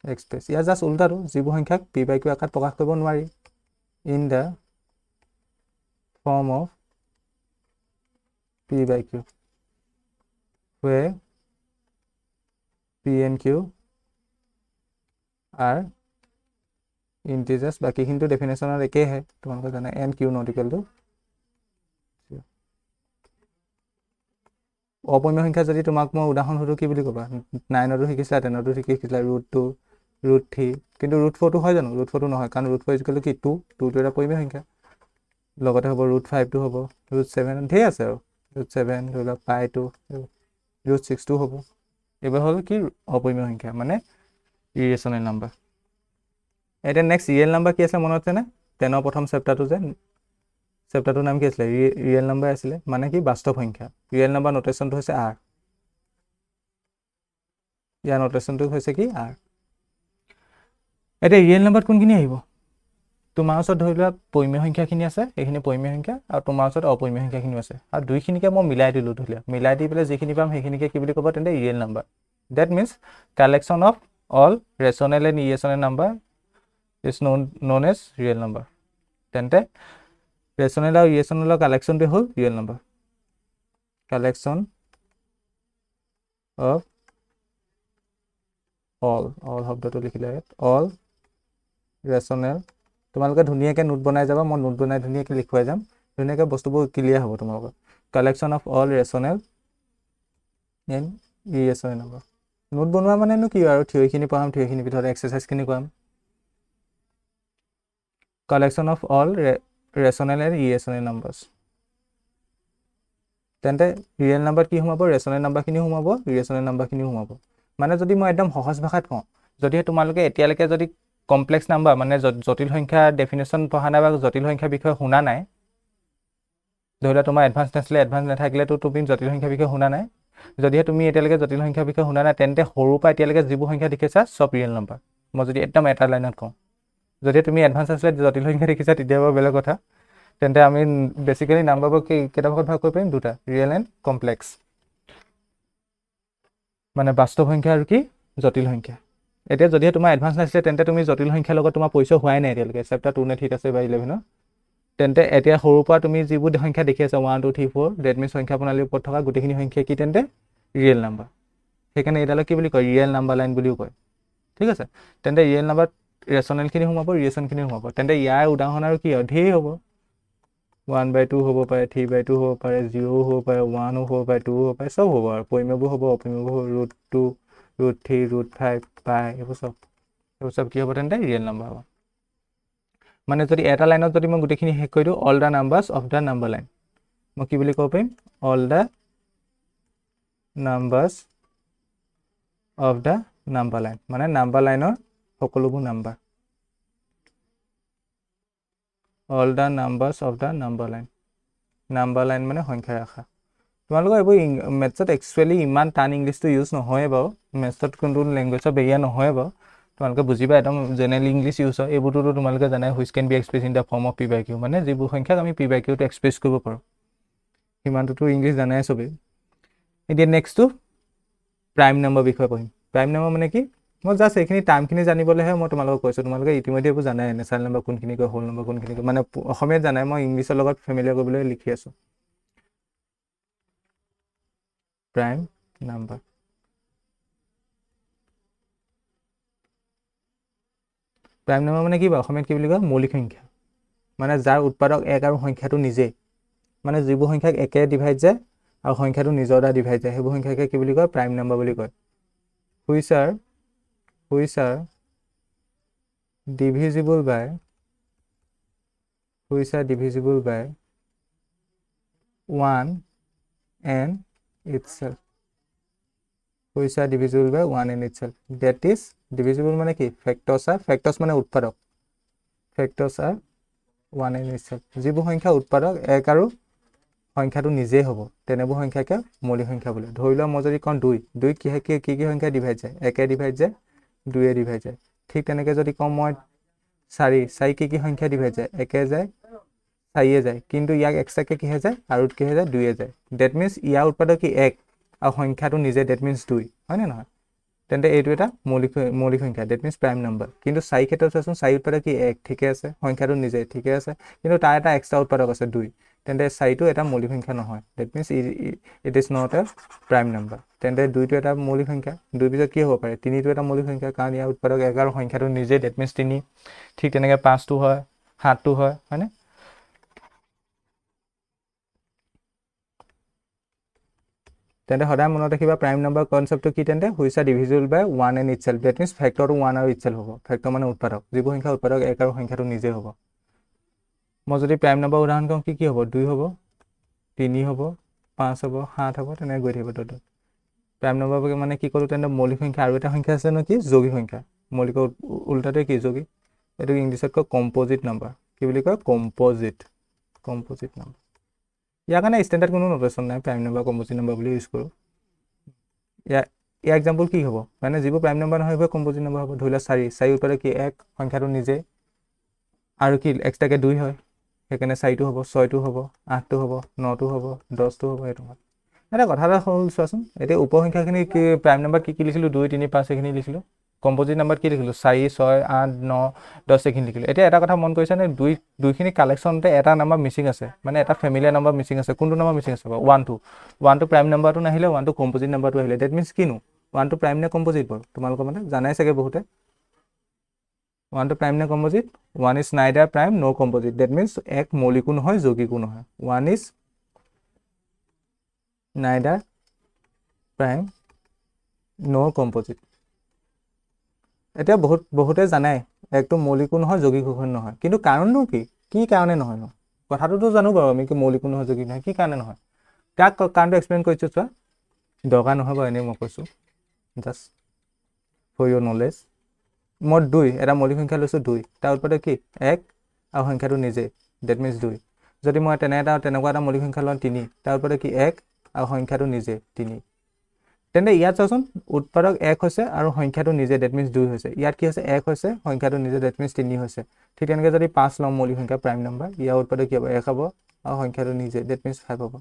express, ইয়াৰ জাষ্ট উল্টাটো, যিবোৰ সংখ্যাক পি বাই কিউ আকাৰত প্ৰকাশ কৰিব নোৱাৰি in the form of P by Q, where P and Q are integers, বাকীখিনিতো ডেফিনেশ্যনত একেইহে তোমালোকে জানা, and Q not equal to 0। অপৰিমেয় সংখ্যা যদি তোমাক মই উদাহৰণ সুধো কি বুলি ক'বা? 9টো শিকিছিলা, 10টো শিকিছিলা √2, √3 কিন্তু √4টো হয় জানো √4টো নহয় কাৰণ √4 ইকুৱেল টু কি 2 2টো এটা পৰিমেয় সংখ্যা লগতে হ'ব √5টো হ'ব √7 ঢেৰ আছে আৰু √7 ধৰি লওক পাই2 √6টো হ'ব এইবাৰ হ'ল কি অপৰিমেয় সংখ্যা মানে ইৰেচনেল নাম্বাৰ এতিয়া নেক্সট ৰিয়েল নাম্বাৰ কি আছিলে মনত আছেনে 10ৰ প্ৰথম চেপ্টাৰটো যে চেপ্টাৰটোৰ নাম কি আছিলে ৰিয়েল নাম্বাৰ আছিলে মানে কি বাস্তৱ সংখ্যা ৰিয়েল নাম্বাৰ নোটেশ্যনটো হৈছে R ইয়াৰ নোটেশ্যনটো হৈছে কি R এতিয়া ৰিয়েল নাম্বাৰত কোনখিনি আহিব তোমাৰ ওচৰত ধৰি লোৱা পৰিমেয় সংখ্যাখিনি আছে এইখিনি পৰিমেয় সংখ্যা আৰু তোমাৰ ওচৰত অপৰিমেয় সংখ্যাখিনিও আছে আৰু দুইখিনিকে মই মিলাই দিলো ধৰি লোৱা মিলাই দি পেলাই যিখিনি পাম সেইখিনিকে কি বুলি ক'ব তেন্তে real number that means collection of all rational and irrational number is known as real number তেন্তে rational আৰু irrational কালেকশনটো হ'ল real number collection of all শব্দটো লিখিলে all rational তোমালোকে ধুনীয়াকৈ নোট বনাই যাবা মই নোট বনাই ধুনীয়াকৈ লিখুৱাই যাম ধুনীয়াকৈ বস্তুবোৰ ক্লিয়াৰ হ'ব তোমালোকৰ collection of all rational and irrational number note বনোৱা মানেনো কি আৰু থিওৰিখিনি পঢ়াম থিওৰিখিনি ভিতৰত এক্সাৰসাইজখিনি কৰাম collection of all rational and irrational numbers তেন্তে ৰিয়েল নাম্বাৰ কি সোমাব ৰেচনেল নাম্বাৰখিনি সোমাব ইৰেচনেল নাম্বাৰখিনি সোমাব মানে যদি মই একদম সহজ ভাষাত কওঁ যদিহে তোমালোকে এতিয়ালৈকে যদি কমপ্লেক্স নাম্বাৰ মানে জটিল সংখ্যা ডেফিনেশ্যন পঢ়া নাই বা জটিল সংখ্যাৰ বিষয়ে শুনা নাই ধৰি লোৱা তোমাৰ এডভান্স নাছিলে এডভান্স নাথাকিলেতো তুমি জটিল সংখ্যাৰ বিষয়ে শুনা নাই যদিহে তুমি এতিয়ালৈকে জটিল সংখ্যাৰ বিষয়ে শুনা নাই তেন্তে সৰুৰ পৰা এতিয়ালৈকে যিবোৰ সংখ্যা দেখিছা চব ৰিয়েল নাম্বাৰ মই যদি একদম এটা লাইনত কওঁ যদি তুমি এডভান্স আছিলে জটিল সংখ্যা দেখিছা তেতিয়াবা বেলেগ কথা তেন্তে আমি বেসিক্যালি নাম্বাৰবোৰ কেইটা ভাগত ভাগ কৰিব পাৰিম দুটা ৰিয়েল এণ্ড কমপ্লেক্স মানে বাস্তৱ সংখ্যা আৰু কি জটিল সংখ্যা এতিয়া যদিহে তোমাৰ এডভান্স নাছিলে তেন্তে তুমি জটিল সংখ্যাৰ লগত তোমাৰ পৰিচয় হোৱাই নাই এতিয়ালৈকে চেপ্টাৰ 2 নে 3 আছে বা 11 তেন্তে এতিয়া সৰুৰ পৰা তুমি যিবোৰ সংখ্যা দেখি আছা 1 2 3 4 ডেট মিন্স সংখ্যা প্ৰণালীৰ ওপৰত থকা গোটেইখিনি সংখ্যা কি তেন্তে ৰিয়েল নাম্বাৰ সেইকাৰণে এডালক কি বুলি কয় ৰিয়েল নাম্বাৰ লাইন বুলিও কয় ঠিক আছে তেন্তে ৰিয়েল নাম্বাৰ ৰেচনেলখিনি সোমাব ইৰেচনখিনি সোমাব তেন্তে ইয়াৰ উদাহৰণ আৰু কি হয় ঢেৰ হ'ব 1/2 হ'ব পাৰে 3/2 হ'ব পাৰে 0 হ'ব পাৰে 1 হ'ব পাৰে 2 হ'ব পাৰে চব হ'ব আৰু পৰিমেয়বোৰ হ'ব অপৰিমেয়বোৰ হ'ব √2 √3 √5 পাই এইবোৰ চব কি হ'ব তেন্তে ৰিয়েল নাম্বাৰ হ'ব মানে যদি এটা লাইনত যদি মই গোটেইখিনি শেষ কৰি দিওঁ all the numbers of the number line মই কি বুলি ক'ব পাৰিম all the numbers of the number line মানে নাম্বাৰ লাইনৰ সকলোবোৰ number all the numbers of the number line মানে সংখ্যা ৰেখা তোমালোকৰ এইবোৰ মেথছত একচুৱেলি ইমান টান ইংলিছটো ইউজ নহয় বাৰু মেথছত কোনটো লেংগুৱেজৰ বেৰিয়া নহয় বাৰু তোমালোকে বুজিবা একদম জেনেৰেল ইংলিছ ইউজ হয় এইবোৰতো তোমালোকে জানাই which can be express in the form of p/q মানে যিবোৰ সংখ্যাক আমি p/qটো এক্সপ্ৰেছ কৰিব পাৰোঁ সিমানটোতো ইংলিছ জানাই চবেই এতিয়া নেক্সটটো প্ৰাইম নম্বৰ বিষয়ে পঢ়িম প্ৰাইম নম্বৰ মানে কি মই জাষ্ট এইখিনি টাৰ্মখিনি জানিবলৈহে মই তোমালোকক কৈছোঁ তোমালোকে ইতিমধ্যে এইবোৰ জানাই নেচাৰেল নম্বৰ কোনখিনি কয় হোল নম্বৰ কোনখিনি কয় মানে অসমীয়াত জানাই মই ইংলিছৰ লগত ফেমিলিয়াৰ কৰিবলৈ লিখি আছোঁ প্ৰাইম নাম্বাৰ প্ৰাইম নম্বৰ মানে কি বাৰু অসমীয়াত কি বুলি কয় মৌলিক সংখ্যা মানে যাৰ উৎপাদক এক আৰু সংখ্যাটো নিজেই মানে যিবোৰ সংখ্যাক একে ডিভাইড যায় আৰু সংখ্যাটো নিজৰ দ্বাৰা ডিভাইড যায় সেইবোৰ সংখ্যাকে কি বুলি কয় প্ৰাইম নম্বৰ বুলি কয় which are divisible by 1 and itself which are divisible by 1 and itself that is divisible মানে কি factors মানে উৎপাদক factors are 1 and itself যিবোৰ সংখ্যা উৎপাদক এক আৰু সংখ্যাটো নিজেই হ'ব তেনেবোৰ সংখ্যাকে মৌলিক সংখ্যা বোলে ধৰি লোৱা মই যদি কওঁ 2 কি সংখ্যা ডিভাইড যায় একে ডিভাইড যায় 2 এ ডিভাইড যায় ঠিক তেনেকৈ যদি কওঁ মই 4 কি সংখ্যা ডিভাইড যায় একে যায় 4 যায় কিন্তু ইয়াক এক্সট্ৰাকে কিহে যায় আৰু কিহে যায় 2 এ যায় ডেট মিন্স ইয়াৰ উৎপাদক কি 1 আৰু সংখ্যাটো নিজে ডেট মিন্স 2 হয়নে নহয় তেন্তে এইটো এটা মৌলিক সংখ্যা ডেট মিন্স প্ৰাইম নম্বৰ কিন্তু 4 ক্ষেত্ৰত চাচোন 4 উৎপাদক কি 1 ঠিকে আছে সংখ্যাটো নিজে ঠিকে আছে কিন্তু তাৰ এটা এক্সট্ৰা উৎপাদক আছে 2 তেন্তে 4টো এটা মৌলিক সংখ্যা নহয় that means it is not a prime number তেন্তে 2টো এটা মৌলিক সংখ্যা 2 পিছত কি হ'ব পাৰে 3টো এটা মৌলিক সংখ্যা কাৰণ ইয়াৰ উৎপাদক 1 আৰু সংখ্যাটো নিজে ডেট মিন্স 3 ঠিক তেনেকৈ 5টো হয় 7টো হয় হয়নে তেন্তে সদায় মনত ৰাখিবা প্ৰাইম নাম্বাৰ কনচেপ্টটো কি তেন্তে which are divisible by 1 and itself that means ফেক্টৰটো 1 আৰু ইটসেল্ফ হ'ব ফেক্টৰ মানে উৎপাদক যিবোৰ সংখ্যা উৎপাদক 1 আৰু সংখ্যাটো নিজে হ'ব মই যদি প্ৰাইম নাম্বাৰ উদাহৰণ কওঁ কি হ'ব 2 হ'ব 3 হ'ব 5 হ'ব 7 হ'ব তেনেকৈ গৈ থাকিব তত প্ৰাইম নাম্বাৰ মানে কি ক'লো তেন্তে মৌলিক সংখ্যা আৰু এটা সংখ্যা আছে ন কি যৌগিক সংখ্যা মৌলিকৰ উল্টাতে কি যৌগিক এইটো ইংলিছত কয় কম্পজিট নাম্বাৰ কি বুলি কয় কম্পজিট নাম্বাৰ ইয়াৰ কাৰণে ষ্টেণ্ডাৰ্ড কোনো নোটেশ্যন নাই প্ৰাইম নাম্বাৰ কম্পজিট নাম্বাৰ বুলি ইউজ কৰোঁ ইয়াৰ এক্সাম্পল কি হ'ব মানে যিবোৰ প্ৰাইম নাম্বাৰ নহয় সেইবোৰ কম্পজিট নাম্বাৰ হ'ব ধৰি লোৱা 4 উৎপাদক কি 1 সংখ্যাটো নিজে আৰু কি এক্সট্ৰাকে 2 হয় সেইকাৰণে 4টো হ'ব 6টো হ'ব 8টো হ'ব 9টো হ'ব 10টো হ'ব সেইটো এটা কথা এটা হ'ল চোৱাচোন এতিয়া উপসংখ্যাখিনি কি প্ৰাইম নাম্বাৰ কি লিখিলোঁ 2 3 5 এইখিনি লিখিলোঁ কম্পজিট নাম্বাৰ কি লিখিলোঁ 4 6 8 9 10 এইখিনি লিখিলোঁ এতিয়া এটা কথা মন কৰিছানে দুইখিনি কালেকশ্যনতে এটা নাম্বাৰ মিচিং আছে মানে এটা ফেমিলিয়াৰ নাম্বাৰ মিচিং আছে কোনটো নাম্বাৰ মিচিং আছে 1 প্ৰাইম নাম্বাৰটো নাহিলে 1 কম্পজিট নাম্বাৰটো আহিলে ডেট মিনছ কিনো 1 প্ৰাইম নে কম্পজিট বাৰু তোমালোকৰ মানে জানাই চাগে বহুতে 1 প্ৰাইম নে composite 1 is neither prime nor composite that means এক মৌলিকো নহয় যৌগিকো নহয় 1 is neither prime nor composite এতিয়া বহুতে জানাই একটো মৌলিকো নহয় যৌগিকো নহয় কিন্তু কাৰণটো কি কাৰণে নহয় ন কথাটোতো জানো বাৰু আমি কি মৌলিকো নহয় যৌগিক নহয় কি কাৰণে নহয় তাক কাৰণটো এক্সপ্লেইন কৰিছোঁ চোৱা দৰকাৰ নহয় বাৰু এনেই মই কৈছোঁ জাষ্ট ফৰ ইউৰ নলেজ মই 2 এটা মৌলিক সংখ্যা লৈছোঁ 2 তাৰ উৎপাদক কি 1 আৰু সংখ্যাটো নিজে ডেট মিনছ 2 যদি মই তেনেকুৱা এটা মৌলিক সংখ্যা লওঁ 3 তাৰ উৎপাদক কি 1 আৰু সংখ্যাটো নিজে 3 তেন্তে ইয়াত চাওঁচোন উৎপাদক 1 হৈছে আৰু সংখ্যাটো নিজে ডেট মিনছ 2 হৈছে ইয়াত কি হৈছে 1 হৈছে সংখ্যাটো নিজে ডেট মিনছ 3 হৈছে ঠিক তেনেকৈ যদি 5 লওঁ মৌলিক সংখ্যা প্ৰাইম নাম্বাৰ ইয়াৰ উৎপাদক কি হ'ব 1 হ'ব আৰু সংখ্যাটো নিজে ডেট মিনছ 5 হ'ব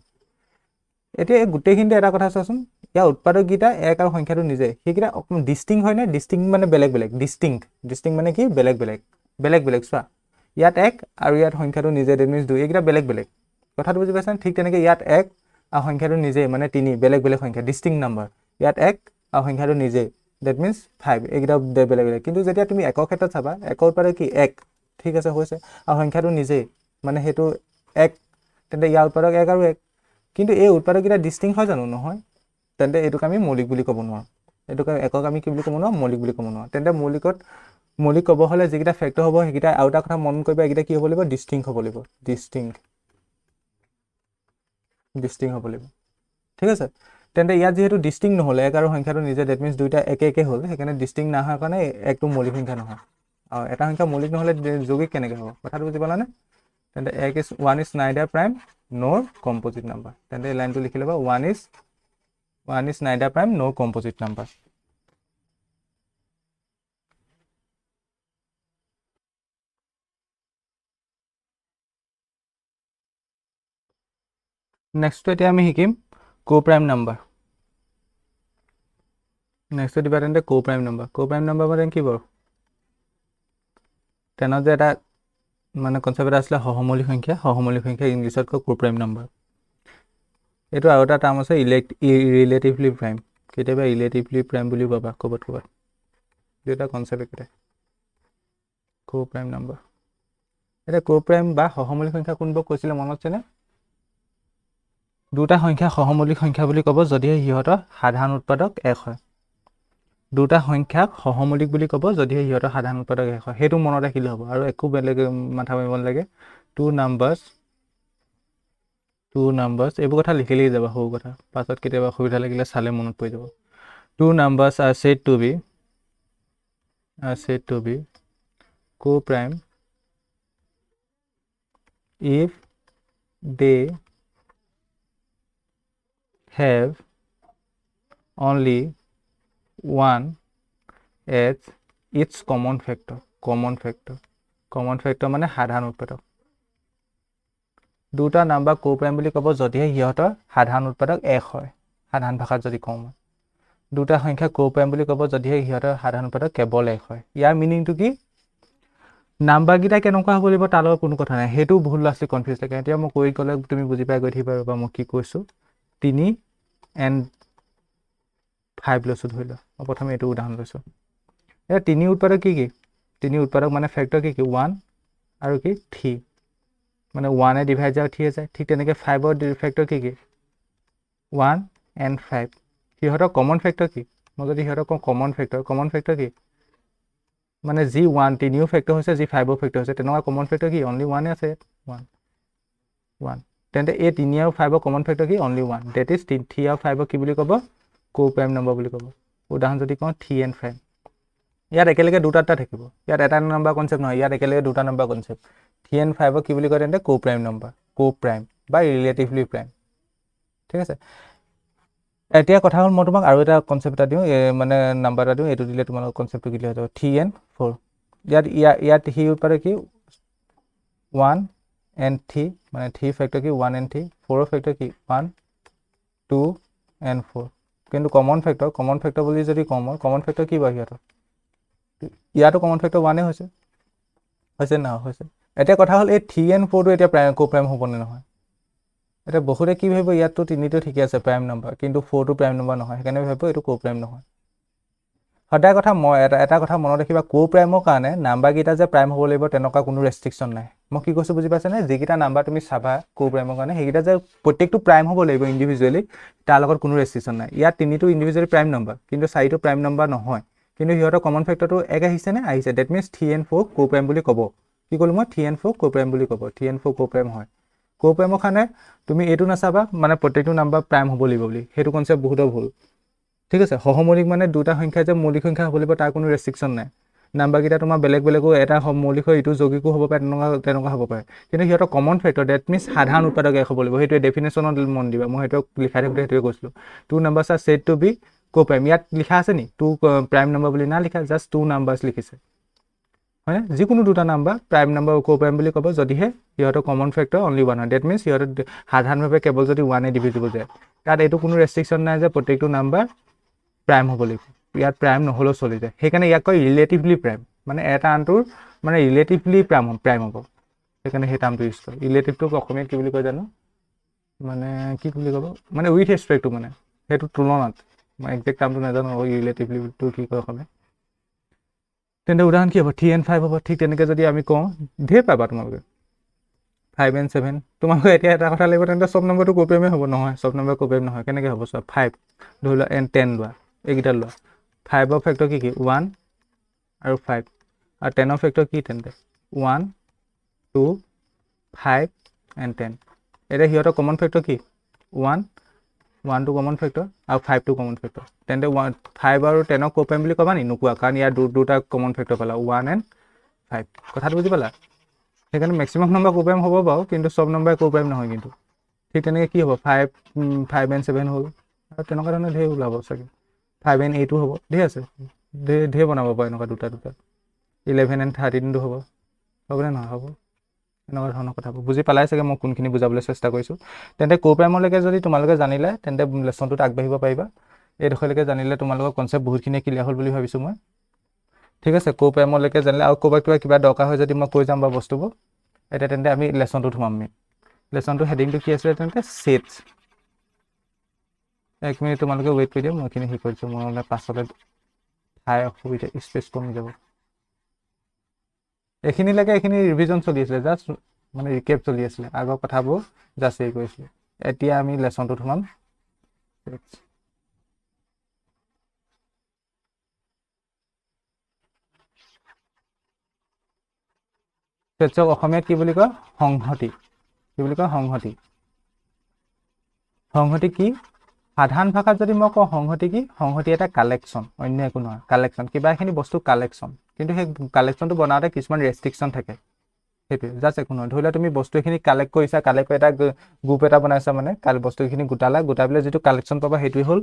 এতিয়া এই গোটেইখিনিতে এটা কথা চোৱাচোন ইয়াৰ উৎপাদককেইটা 1 আৰু সংখ্যাটো নিজে সেইকেইটা অকণমান ডিষ্টিং হয় নে ডিষ্টিং মানে বেলেগ ডিষ্টিং মানে কি বেলেগ চোৱা ইয়াত 1 আৰু ইয়াত সংখ্যাটো নিজে ডেট মিনছ 2 এইকেইটা বেলেগ কথাটো বুজি পাইছানে ঠিক তেনেকৈ ইয়াত 1 আৰু সংখ্যাটো নিজে মানে 3 বেলেগ সংখ্যা ডিষ্টিং নাম্বাৰ ইয়াত 1 আৰু সংখ্যাটো নিজে ডেট মিনছ 5 এইকেইটা বেলেগ কিন্তু যেতিয়া তুমি একৰ ক্ষেত্ৰত চাবা একৰ উৎপাদক কি 1 ঠিক আছে হৈছে আৰু সংখ্যাটো নিজে মানে সেইটো 1 তেন্তে ইয়াৰ উৎপাদক 1 আৰু 1 কিন্তু এই উৎপাদককেইটা ডিষ্টিং হয় জানো নহয় তেন্তে এইটোক আমি মৌলিক বুলি ক'ব নোৱাৰোঁ এইটোক একক আমি কি বুলি ক'ব নোৱাৰোঁ মৌলিক বুলি ক'ব নোৱাৰোঁ তেন্তে মৌলিক ক'ব হ'লে যিকেইটা ফেক্টৰ হ'ব সেইকেইটা আৰু এটা কথা মন কৰিবা এইকেইটা কি হ'ব লাগিব ডিষ্টিং হ'ব লাগিব ডিষ্টিং হ'ব লাগিব ঠিক আছে তেন্তে ইয়াত যিহেতু ডিষ্টিং নহ'লে 1 আৰু সংখ্যাটো নিজে ডেট মিনছ দুইটা একে হ'ল সেইকাৰণে ডিষ্টিং নোহোৱাৰ কাৰণে একটো মৌলিক সংখ্যা নহয় আৰু এটা সংখ্যা মৌলিক নহ'লে যৌগিক কেনেকৈ হ'ব কথাটো বুজি পালানে তেন্তে 1 ইজ নাইডাৰ প্ৰাইম নৰ কম্পজিট নাম্বাৰ তেন্তে এই লাইনটো লিখি ল'বা 1 ইজ নাইডাৰ প্ৰাইম নৰ কম্পজিট নাম্বাৰ নেক্সটটো এতিয়া আমি শিকিম কোপ্ৰাইম নাম্বাৰ নেক্সটটো দিবা তেন্তে কোপ্ৰাইম নাম্বাৰ মানে কি বাৰু তেনত যে এটা মানে কনচেপ্ট এটা আছিলে সহমৌলিক সংখ্যা ইংলিছত কয় কোপ্ৰাইম নাম্বাৰ এইটো আৰু এটা টাৰ্ম আছে ৰিলেটিভলি প্ৰাইম কেতিয়াবা ৰিলেটিভলি প্ৰাইম বুলিও পাবা ক'ৰবাত দুটা কনচেপ্ট একেটাই কোপ্ৰাইম নাম্বাৰ এতিয়া কোপ্ৰাইম বা সহমৌলিক সংখ্যা কোনবোৰ কৈছিলে মনত আছেনে দুটা সংখ্যা সহমৌলিক সংখ্যা বুলি ক'ব যদিহে সিহঁতৰ সাধাৰণ উৎপাদক 1 হয় দুটা সংখ্যাক সহমৌলিক বুলি ক'ব যদিহে সিহঁতৰ সাধাৰণ উৎপাদক 1 হয় সেইটো মনত ৰাখিলে হ'ব আৰু একো বেলেগ মাথা মাৰিব নালাগে টু নাম্বাৰছ এইবোৰ কথা লিখিলেই যাবা সৰু কথা পাছত কেতিয়াবা অসুবিধা লাগিলে চালে মনত পৰি যাব two numbers are said to be co-prime if they have only one as its common factor মানে সাধাৰণ উৎপাদক দুটা নাম্বাৰ কোপ্ৰাইম বুলি ক'ব যদিহে সিহঁতৰ সাধাৰণ উৎপাদক 1 হয় সাধাৰণ ভাষাত যদি কওঁ দুটা সংখ্যা কোপ্ৰাইম বুলি ক'ব যদিহে সিহঁতৰ সাধাৰণ উৎপাদক কেৱল 1 হয় ইয়াৰ মিনিংটো কি নাম্বাৰকেইটা কেনেকুৱা হ'ব লাগিব তাৰ লগত কোনো কথা নাই সেইটো বহুত ল'ৰা ছোৱালী কনফিউজ থাকে এতিয়া মই কৈ গ'লে তুমি বুজি পাই গৈ থাকিবা বা মই কি কৈছোঁ 3 and 5 লৈছোঁ ধৰি লোৱা মই প্ৰথমে এইটো উদাহৰণ লৈছোঁ এতিয়া 3 উৎপাদক কি 3 উৎপাদক মানে ফেক্টৰ কি 1 আৰু কি 3 মানে 1 ডিভাইড যায় 3 যায় ঠিক তেনেকৈ 5ৰ ফেক্টৰ কি 1 and 5 সিহঁতৰ কমন ফেক্টৰ কি মই যদি সিহঁতক কওঁ কমন ফেক্টৰ কি মানে যি 1 তিনিও ফেক্টৰ হৈছে যি 5ৰ ফেক্টৰ হৈছে তেনেকুৱা কমন ফেক্টৰ কি অনলি 1 আছে 1 তেন্তে এই 3 আৰু 5ৰ কমন ফেক্টৰ কি অনলি 1 ডেট ইজ 3 আৰু 5ক কি বুলি ক'ব কো প্ৰাইম নম্বৰ বুলি ক'ব উদাহৰণ যদি কওঁ 3 and 5 ইয়াত একেলগে দুটা থাকিব ইয়াত এটা নম্বৰ কনসেপ্ট নহয় ইয়াত একেলগে দুটা নম্বৰ কনসেপ্ট 3 and 5ক কি বুলি কয় তেন্তে কো প্ৰাইম নম্বৰ কো প্ৰাইম বা ৰিলেটিভলি প্ৰাইম ঠিক আছে এতিয়া কথা হ'ল মই তোমাক আৰু এটা কনসেপ্ট এটা দিওঁ মানে নাম্বাৰ এটা দিওঁ এইটো দিলে তোমালোকৰ কনসেপ্টটো ক্লিয়াৰ হৈ যাব 3 and 4 ইয়াত হি পাৰে কি 1 and 3 মানে 3 ফেক্টৰ কি 1 and 3 4 ফেক্টৰ কি 1 2 and 4 কিন্তু কমন ফেক্টৰ বুলি যদি কওঁ মই কমন ফেক্টৰ কি বাৰু সিহঁতৰ ইয়াতো কমন ফেক্টৰ 1 হৈছে না হৈছে এতিয়া কথা হ'ল এই 3 and 4টো এতিয়া কো প্ৰাইম হ'বনে নহয় এতিয়া বহুতে কি ভাবিব ইয়াততো তিনিটো ঠিকে আছে প্ৰাইম নম্বৰ কিন্তু 4টো প্ৰাইম নম্বৰ নহয় সেইকাৰণে ভাবিব এইটো কো প্ৰাইম নহয় সদায় কথা মই এটা কথা মনত ৰাখিবা কো প্ৰাইমৰ কাৰণে নাম্বাৰকেইটা যে প্ৰাইম হ'ব লাগিব তেনেকুৱা কোনো ৰেষ্ট্ৰিকশ্যন নাই মই কি কৈছোঁ বুজি পাইছানে যিকেইটা নাম্বাৰ তুমি চাবা কো প্ৰাইমৰ কাৰণে সেইকেইটা যে প্ৰত্যেকটো প্ৰাইম হ'ব লাগিব ইণ্ডিভিজুৱেলি তাৰ লগত কোনো ৰেষ্ট্ৰিকশ্যন নাই ইয়াত তিনিটো ইণ্ডিভিজুৱেলি প্ৰাইম নম্বৰ কিন্তু 4টো প্ৰাইম নম্বৰ নহয় কিন্তু সিহঁতৰ কমন ফেক্টৰটো এক আহিছেনে আহিছে that means 3 and 4 co prime বুলি ক'ব কি ক'লো মই 3 and 4 কো প্ৰাইম বুলি ক'ব 3 and 4 কো প্ৰাইম হয় কো প্ৰাইমৰ কাৰণে তুমি এইটো নাচাবা মানে প্ৰত্যেকটো নাম্বাৰ প্ৰাইম হ'ব লাগিব বুলি সেইটো কনসেপ্ট বহুতৰ ভুল ঠিক আছে সহমৌলিক মানে দুটা সংখ্যা যে মৌলিক সংখ্যা হ'ব লাগিব তাৰ কোনো ৰেষ্ট্ৰিকশ্যন নাই নাম্বাৰকেইটা তোমাৰ বেলেগো এটা মৌলিক হয় ইটো যৌগিকো হ'ব পাৰে তেনেকুৱা হ'ব পাৰে কিন্তু সিহঁতৰ কমন ফেক্টৰ ডেট মিনছ সাধাৰণ উৎপাদক এক হ'ব লাগিব সেইটোৱে ডেফিনেশ্যনত মন দিবা মই সেইটো লিখাই থাকোঁতে সেইটোৱে কৈছিলোঁ 2 numbers are said to be coprime ইয়াত লিখা আছে নি 2 প্ৰাইম নম্বৰ বুলি না লিখা জাষ্ট 2 নাম্বাৰছ লিখিছে হয়নে যিকোনো দুটা নাম্বাৰ প্ৰাইম নম্বৰ কো প্ৰাইম বুলি ক'ব যদিহে সিহঁতৰ কমন ফেক্টৰ অনলি 1 হয় ডেট মিনছ সিহঁতৰ সাধাৰণভাৱে কেৱল যদি 1 ডিভিজিবল যায় তাত এইটো কোনো ৰেষ্ট্ৰিকশ্যন নাই যে প্ৰত্যেকটো নাম্বাৰ প্ৰাইম হ'ব লাগিব ইয়াত প্ৰাইম নহ'লেও চলি যায় সেইকাৰণে ইয়াক কয় ৰিলেটিভলি প্ৰাইম মানে এটা আনটোৰ মানে ৰিলেটিভলি প্ৰাইম হ'ব সেইকাৰণে সেই টাৰ্মটো ইউজ কৰে ৰিলেটিভটোক অসমীয়াত কি বুলি কয় জানো মানে কি বুলি ক'ব মানে উইথ ৰেচপেক্টটো মানে সেইটো তুলনাত মই একজেক্ট টাৰ্মটো নাজানো ৰিলেটিভলিটো কি কয় অসমীয়া তেন্তে উদাহৰণ কি হ'ব 3 and 5 হ'ব ঠিক তেনেকৈ যদি আমি কওঁ ঢেৰ পাবা তোমালোকে 5 and 7 তোমালোকে এতিয়া এটা কথা লাগিব তেন্তে চব নম্বৰটো কো প্ৰাইমে হ'ব নহয় চব নম্বৰ কো প্ৰাইম নহয় কেনেকৈ হ'ব চোৱা 5 ধৰি লোৱা and 10 লোৱা এইকেইটা লোৱা 5ৰ ফেক্টৰ কি 1 আৰু 5 আৰু 10ৰ ফেক্টৰ কি তেন্তে 1 2 5 and 10 এতিয়া সিহঁতৰ কমন ফেক্টৰ কি 1টো কমন ফেক্টৰ আৰু 5টো কমন ফেক্টৰ তেন্তে 5 আৰু 10ক কো প্ৰাইম বুলি ক'বা নি নোকোৱা কাৰণ ইয়াৰ দুটা কমন ফেক্টৰ পালা 1 and 5 কথাটো বুজি পালা সেইকাৰণে মেক্সিমাম নম্বৰ কো প্ৰাইম হ'ব বাৰু কিন্তু চব নম্বৰ কো প্ৰাইম নহয় কিন্তু ঠিক তেনেকৈ কি হ'ব 5 and 7 হ'ল আৰু তেনেকুৱা ধৰণৰ ঢেৰ ওলাব চাগে 5 and 8 হ'ব ঢেৰ আছে ঢেৰ বনাব পাৰে এনেকুৱা দুটা 11 and 13টো হ'বনে নহয় হ'ব এনেকুৱা ধৰণৰ কথাবোৰ বুজি পালাই চাগে মই কোনখিনি বুজাবলৈ চেষ্টা কৰিছোঁ তেন্তে কো প্ৰাইমলৈকে যদি তোমালোকে জানিলে তেন্তে লেচনটোত আগবাঢ়িব পাৰিবা এইডোখৰলৈকে জানিলে তোমালোকৰ কনচেপ্ট বহুতখিনি ক্লিয়াৰ হ'ল বুলি ভাবিছোঁ মই ঠিক আছে কো প্ৰাইমলৈকে জানিলে আৰু ক'ৰবাত কিবা দৰকাৰ হয় যদি মই কৈ যাম বাৰু বস্তুবোৰ এতিয়া তেন্তে আমি লেচনটোত সোমাম লেচনটো হেডিংটো কি আছিলে তেন্তে ছেটছ এক মিনিট তোমালোকে ৱেইট কৰি দিয়ক মই এইখিনি হেৰি কৰিছোঁ মই মানে পাছলৈ ঠাই অসুবিধা স্পেচ কমি যাব এইখিনিলৈকে এইখিনি ৰিভিজন চলি আছিলে জাষ্ট মানে ৰিকেপ চলি আছিলে আগৰ কথাবোৰ জাষ্ট হেৰি কৰিছিলোঁ এতিয়া আমি লেচনটোত সোমাম ছেটছক অসমীয়াত কি বুলি কয় সংহতি কি বুলি কয় সংহতি কি সাধাৰণ ভাষাত যদি মই কওঁ সংহতি কি সংহতি এটা কালেকশ্যন অন্য একো নহয় কালেকশ্যন কিবা এখিনি বস্তু কালেকশ্যন কিন্তু সেই কালেকশ্যনটো বনাওঁতে কিছুমান ৰেষ্ট্ৰিকশ্যন থাকে সেইটোৱে জাষ্ট একো নহয় ধৰি লোৱা তুমি বস্তু এখিনি কালেক্ট কৰিছা কালেক্ট কৰি এটা গ্ৰুপ এটা বনাইছা মানে বস্তুখিনি গোটাই পেলাই যিটো কালেকশ্যন পাবা সেইটোৱে হ'ল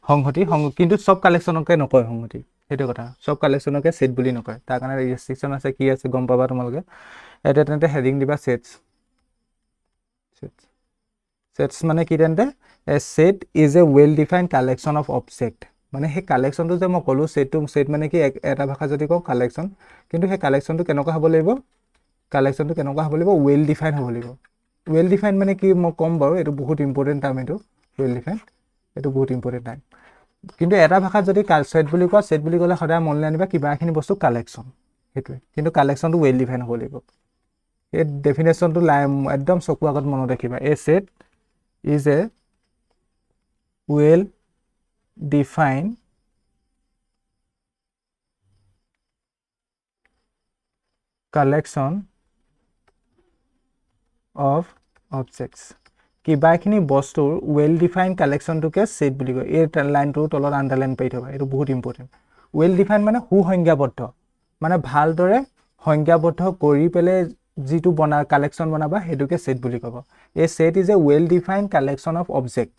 সংহতি কিন্তু চব কালেকশ্যনকে নকয় সংহতি সেইটো কথা চব কালেকশ্যনকে ছেট বুলি নকয় তাৰ কাৰণে ৰেষ্ট্ৰিকশ্যন আছে কি আছে গম পাবা তোমালোকে এতিয়া তেন্তে হেডিং দিবা ছেটছ মানে কি তেন্তে a set is a well defined collection of object মানে সেই কালেকশ্যনটো যে মই ক'লোঁ ছেট মানে কি এটা ভাষা যদি কওঁ কালেকশ্যন কিন্তু সেই কালেকশ্যনটো কেনেকুৱা হ'ব লাগিব ৱেল ডিফাইন হ'ব লাগিব ৱেল ডিফাইন মানে কি মই ক'ম বাৰু এইটো বহুত ইম্পৰ্টেণ্ট টাৰ্ম এইটো ৱেল ডিফাইন এইটো বহুত ইম্পৰ্টেণ্ট টাৰ্ম কিন্তু এটা ভাষাত যদি ছেট বুলি ক'লে সদায় মনলৈ আনিবা কিবা এখিনি বস্তু কালেকশ্যন সেইটোৱে কিন্তু কালেকশ্যনটো ৱেল ডিফাইন হ'ব লাগিব এই ডেফিনেশ্যনটো একদম চকু আগত মনত ৰাখিবা a set is a well defined collection of objects কিবা এখিনি বস্তুৰ well defined collectionটোকে set বুলি কয় এই লাইনটোৰ তলত আন্ডাৰলাইন কৰি থবা এটো বহুত ইম্পৰ্টেন্ট well defined মানে সুসংজ্ঞাবদ্ধ মানে ভালদৰে সংজ্ঞাবদ্ধ কৰি পেলে যিটো বনা কালেকশন বনাবা হেতুকে set বুলি কব এই set is a well defined collection of object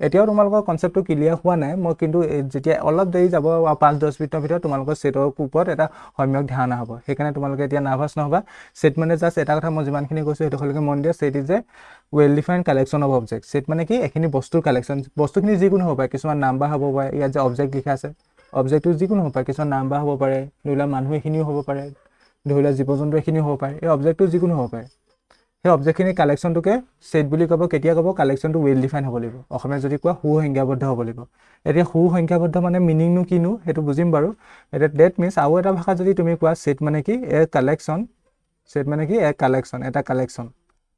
এতিয়াও তোমালোকৰ কনসেপ্টটো ক্লিয়াৰ হোৱা নাই মই কিন্তু যেতিয়া অলপ দেৰি যাব 5-10 মিনিটৰ ভিতৰত তোমালোকৰ সেটৰ ওপৰত এটা সম্যক ধাৰণা হ'ব সেইকাৰণে তোমালোকে এতিয়া নাৰ্ভাস নহবা সেট মানে জাস্ট এটা কথা মই যিমানখিনি কৈছো হেতু হলকে মন দিয়া set is a well defined collection of objects set মানে কি এখিনি বস্তুৰ কালেকশন বস্তুখিনি যিকোনো হ'ব পাৰে কিছুমান নাম্বাৰ হ'ব পাৰে ইয়াত যে অবজেক্ট লিখা আছে অবজেক্টটো যিকোনো হ'ব পাৰে কিছুমান নাম্বাৰ হ'ব পাৰে ধৰিলা মানুহ এখিনিও হ'ব পাৰে ধৰিলা জীৱ-জন্তু এখিনিও হ'ব পাৰে এই অবজেক্টটো যিকোনো হ'ব পাৰে সেই অবজেক্টখিনি কালেকশনটোকে সেট বুলি কব কেতিয়া কব কালেকশনটো well defined হ'ব লাগিব অসমে যদি কোৱা সুসংজ্ঞাবদ্ধ হ'ব লাগিব এতিয়া সুসংজ্ঞাবদ্ধ মানে মিনিং নো কিনো হেতু বুজিম বাৰু এটা দ্যাট মিন্স আৰু এটা ভাষা যদি তুমি কোৱা সেট মানে কি এ কালেকশন সেট মানে কি এ কালেকশন এটা কালেকশন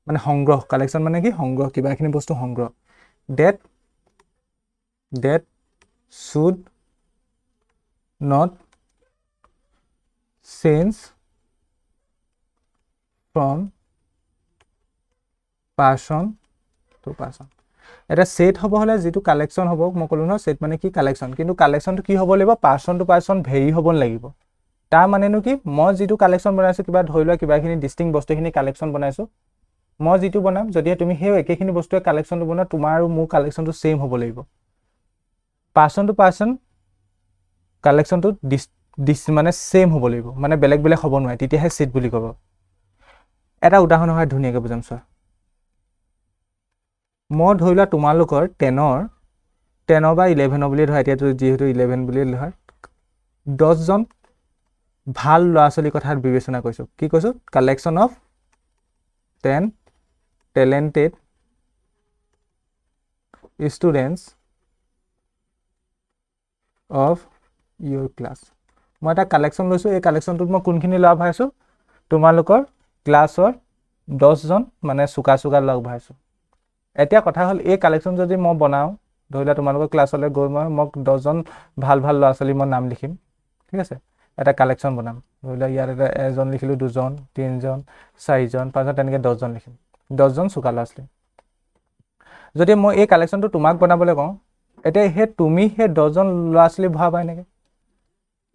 মানে সংগ্ৰহ কালেকশন মানে কি সংগ্ৰহ কিবা এখিনি বস্তু সংগ্ৰহ that should not change from person to person এটা সেট হ'ব হলে যেটো কালেকশন হ'ব মই কলো ন সেট মানে কি কালেকশন কিন্তু কালেকশনটো কি হ'ব লাগিব পারসন টু পারসন ভেৰি হ'ব লাগিব তাৰ মানেনো কি মই যেটো কালেকশন বনাইছো কিবা ধৰিলোৱা কিবাখিনি ডিস্টিংক্ট বস্তুখিনি কালেকশন বনাইছো মই যেটো বনাম যদি তুমি হেও একেখিনি বস্তুৰ কালেকশনটো বনা তোমাৰ আৰু মোৰ কালেকশনটো সেম হ'ব লাগিব পারসন টু পারসন কালেকশনটো মানে সেম হ'ব লাগিব মানে বেলেগ বেলেগ হ'ব নোৱাৰে তেতিয়াহে সেট বুলি ক'ব এটা উদাহৰণ হয় ধুনিয়াকৈ বুজাম চোৱা মই ধৰিলা তোমালোকৰ 10 বা 11 বুলি ধৰা এতিয়া যেহেতু 11 বুলি ধৰা 10 জন ভাল ল'ৰা-ছোৱালী কথা বিবেচনা কৰিছো কি কৈছো collection of 10 talented students of your class মই এটা কালেকশন লৈছো এই কালেকশনটোত মই কোনখিনি লগ ভাইছো তোমালোকৰ ক্লাছৰ 10 জন মানে সুকা লগ ভাইছো এতিয়া কথা হল এই কালেকশন যদি মই বনাও ধৰিলা তোমালোকৰ ক্লাছলৈ গৈ মই 10 জন ভাল ল'ৰা-ছোৱালী মই নাম লিখিম ঠিক আছে এটা কালেকশন বনাম ধৰিলা ইয়াৰ এটা এজন লিখিলো দুজন তিনজন চাৰিজন পাঁচজন তেনেকে 10 জন লিখিম 10 জন সুকা ল'ৰা-ছোৱালী যদি মই এই কালেকশনটো তোমাক বনাবলৈ কওঁ এতিয়া হে তুমি হে 10 জন ল'ৰা-ছোৱালী ভাবা নেকি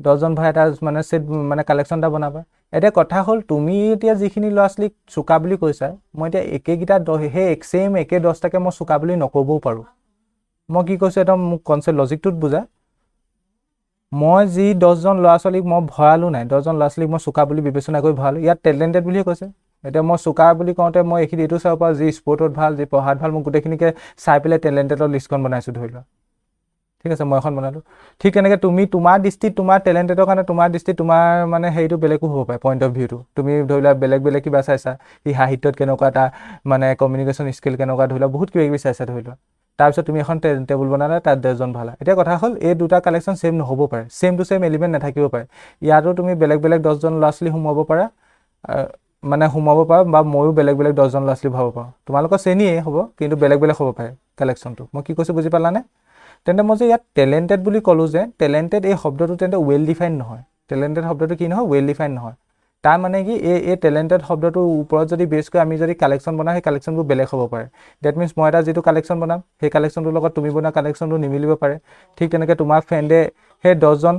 10 জন ভাই এটা মানে সেট মানে কালেকশনটা বনাবা এটা কথা হল তুমি এতিয়া যিখিনি ল'ৰা-ছোৱালী সুকা বুলি কৈছা মই এতিয়া একেগিটা হে সেম একে 10 টাকে মই সুকা বুলি নকবও পাৰো মই কি কৈছো এটা মোক কনসেপ্ট লজিকটোত বুজা মই যি 10 জন ল'ৰা-ছোৱালীক মই ভৰালো নাই 10 জন ল'ৰা-ছোৱালীক মই সুকা বুলি বিবেচনা কৰি ভৰালো ইয়াত টেলেন্টেড বুলি কৈছে এটা মই সুকা বুলি কওঁতে মই এখিনি এটো চাব পাৰো যি স্পৰ্টত ভাল যি পঢ়াত ভাল মই গুটেখিনিকে চাই পেলে টেলেন্টেডৰ লিষ্টখন বনাইছো ধৰিলা ঠিক আছে মই এখন বনালো ঠিক তেনেকে তুমি তোমাৰ দৃষ্টিত তোমাৰ টেলেন্টেডৰ কাৰণে তোমাৰ দৃষ্টিত তোমাৰ মানে হেইটো বেলেগো হ'ব পাৰে পইণ্ট অফ ভিউটো তুমি ধৰিলা বেলেগ কিবা চাইছা ই সাহিত্যত কেনেকুৱা এটা মানে কমিউনিকেশ্যন স্কিল কেনেকুৱা ধৰিলা বহুত কিবা চাইছা ধৰিলা তাৰপিছত তুমি এখন টেবুল বনালা তাত 10 জন ভালা এতিয়া কথা হল এই দুটা কালেকশন সেম নহব পাৰে সেম টু সেম এলিমেন্ট নাথাকিব পাৰে ইয়াৰো তুমি বেলেগ 10 জন ল'ৰা-ছোৱালী হুমাব পাৰা মানে হুমাব পাৰা বা ময়ো বেলেগ 10 জন ল'ৰা-ছোৱালী ভাব পাৰো তোমালোকৰ শ্ৰেণীয়ে হ'ব কিন্তু বেলেগ হ'ব পাৰে কালেকশনটো মই কি কৈছো বুজি পালানে তেন্তে মই যে ইয়াত টেলেন্টেড বুলি কলো যে টেলেন্টেড এই শব্দটো তেন্তে ওয়েল ডিফাইন্ড নহয় টেলেন্টেড শব্দটো কি নহয় ওয়েল ডিফাইন্ড নহয় তাৰ মানে কি এই টেলেন্টেড শব্দটোৰ ওপৰত যদি বেছ কৰি আমি যদি কালেকশন বনাই সেই কালেকশনবোৰ বেলেগ হ'ব পাৰে দ্যাট মিন্স মই এটা যেটো কালেকশন বনাম সেই কালেকশনটোৰ লগত তুমি বনা কালেকশনটো নিমিলিব পাৰে ঠিক তেনেকে তোমাৰ ফ্ৰেণ্ডে সেই 10 জন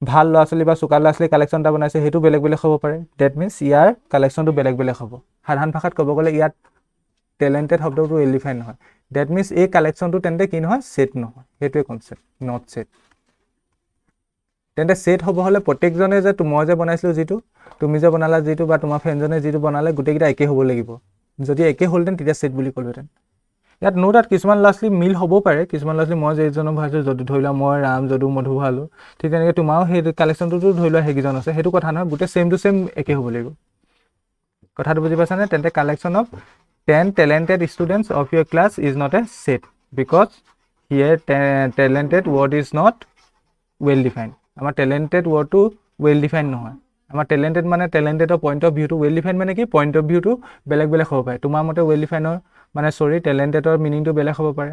ভাল ল'ৰা-ছোৱালী বা সুকা ল'ৰা-ছোৱালী কালেকশনটা বনাইছে হেতু বেলেগ হ'ব পাৰে দ্যাট মিন্স ইয়াৰ কালেকশনটো বেলেগ হ'ব সাধাৰণ ভাষাত ক'ব গ'লে ইয়াত টেলেন্টেড শব্দটো ওয়েল ডিফাইন্ড নহয় দ্যাট মিন্স এই কালেকশনটো তেন্তে কি নহয় সেট নহয় হেতুৱে কনসেপ্ট নট সেট তেন্তে সেট হ'ব হলে প্ৰত্যেকজনে যে মই যে বনাইছিলো যেটো তুমি যে বনালা যেটো বা তোমাৰ ফ্ৰেণ্ডজনে যেটো বনালে গুটেকিটা একে হ'ব লাগিব যদি একে হলতেন তেতিয়া সেট বুলি কলহেতেন ইয়াত নো ডাউট কিছুমান ল'ৰা-ছোৱালী মিল হ'ব পাৰে কিছুমান ল'ৰা-ছোৱালী মই যেজনৰ ভাইছো যদি ধৰিলা মই ৰাম যদু মধু ভালো ঠিক তেনেকে তোমাৰো সেই কালেকশনটো ধৰিলা হেকিজন আছে হেতু কথা নহয় গুটে সেম টু সেম একে হ'ব লাগিব কথাটো বুজি পাছানে তেন্তে collection of 10 talented students of your class is not a set because here talented word is not well defined আমাৰ talented word to well defined নহয় আমাৰ talented মানে talented point of view to well defined মানে কি point of view to বেলেগ হ'ব পাৰে তোমাৰ মতে well defined মানে talented মিনিং টো বেলেগ হ'ব পাৰে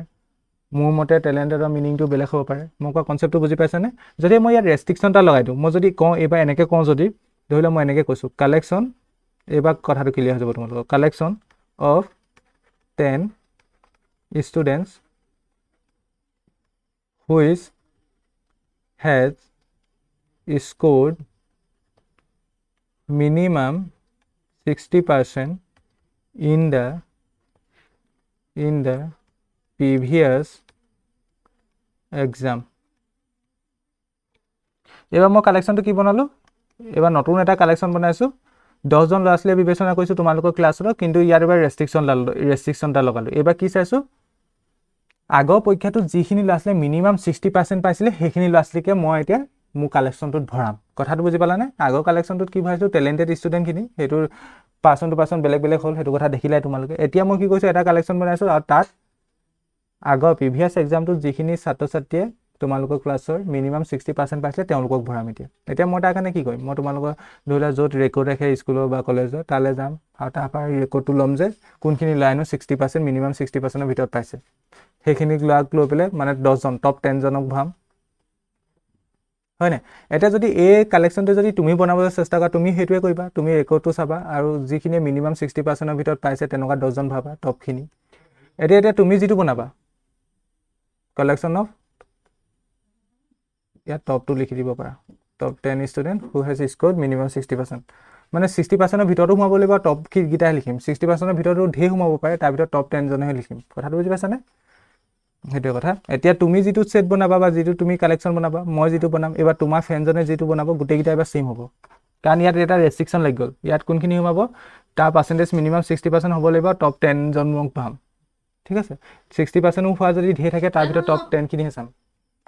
মোৰ মতে টেলেণ্টেডৰ মিনিংটো বেলেগ হ'ব পাৰে। মই কোৱা কনচেপ্টটো বুজি পাইছেনে? যদি মই ইয়াত ৰেষ্ট্ৰিকশ্যন এটা লগাই দিওঁ, মই যদি কওঁ এইবাৰ এনেকৈ কওঁ, যদি ধৰি লওক মই এনেকৈ কৈছোঁ কালেকশ্যন, এইবাৰ কথাটো ক্লিয়াৰ হৈ যাব তোমালোকৰ, collection of 10 students which has scored minimum 60% in the previous exam. এবাৰ মই কালেকশ্যনটো কি বনালোঁ, এবাৰ নতুন এটা কালেকশ্যন বনাইছোঁ, 10জন ল'ৰা ছোৱালীয়ে বিবেচনা কৰিছোঁ তোমালোকৰ ক্লাছত, কিন্তু ইয়াত এবাৰ ৰেষ্ট্ৰিকশ্যন এটা লগালোঁ। এইবাৰ কি চাইছোঁ, আগৰ পৰীক্ষাটোত যিখিনি ল'ৰা ছোৱালীয়ে মিনিমাম 60% পাইছিলে সেইখিনি ল'ৰা ছোৱালীকে মই এতিয়া মোৰ কালেকশ্যনটোত ভৰাম। কথাটো বুজি পালানে? আগৰ কালেকশ্যনটোত কি ভৰাইছোঁ, টেলেণ্টেড ষ্টুডেণ্টখিনি, সেইটোৰ পাৰ্চন টু পাৰ্চন বেলেগ বেলেগ হ'ল, সেইটো কথা দেখিলাই তোমালোকে। এতিয়া মই কি কৰিছোঁ, এটা কালেকশ্যন বনাইছোঁ আৰু তাত আগৰ প্ৰিভিয়াছ এক্সামটোত যিখিনি ছাত্ৰ ছাত্ৰীয়ে তোমালোকৰ ক্লাছৰ মিনিমাম 60% পাইছিলে তেওঁলোকক ভৰাম। এতিয়া মই তাৰ কাৰণে কি কৰিম, মই তোমালোকৰ ধৰি লোৱা য'ত ৰেকৰ্ড ৰাখে স্কুলৰ বা কলেজৰ তালৈ যাম আৰু তাৰপৰা ৰেকৰ্ডটো ল'ম যে কোনখিনি লাইনত 60% মিনিমাম 60%ৰ ভিতৰত পাইছে, সেইখিনিক লৈ পেলাই মানে 10জন টপ 10জনক ভৰাম, হয়নে? এতিয়া যদি এই কালেকশ্যনটো যদি তুমি বনাবলৈ চেষ্টা কৰা, তুমি সেইটোৱে কৰিবা, তুমি ৰেকৰ্ডটো চাবা আৰু যিখিনিয়ে মিনিমাম 60%ৰ ভিতৰত পাইছে তেনেকুৱা 10জন ভাবা টপখিনি। এতিয়া তুমি যিটো বনাবা কালেকশ্যন অফ, ইয়াত টপটো লিখি দিব পাৰা, top 10 student who has scored minimum 60%, মানে 60%ৰ ভিতৰতো সোমাব লাগিব, টপকেইটাই লিখিম। 60%ৰ ভিতৰতো ঢেৰ সোমাব পাৰে, তাৰ ভিতৰত টপ 10জনেহে লিখিম। কথাটো বুজি পাইছানে? সেইটোৱে কথা। এতিয়া তুমি যিটো ছেট বনাবা বা যিটো তুমি কালেকশ্যন বনাবা, মই যিটো বনাম, এইবাৰ তোমাৰ ফ্ৰেণ্ডজনে যিটো বনাব গোটেইকেইটা এবাৰ ছেইম হ'ব, কাৰণ ইয়াত এটা ৰেষ্ট্ৰিকশ্যন লাগি গ'ল। ইয়াত কোনখিনি সোমাব, তাৰ পাৰ্চেণ্টেজ মিনিমাম 60% হ'ব লাগিব, টপ 10জন মোক পাম, ঠিক আছে? 60%ও হোৱা যদি ঢেৰ থাকে, তাৰ ভিতৰত টপ 10খিনিহে চাম।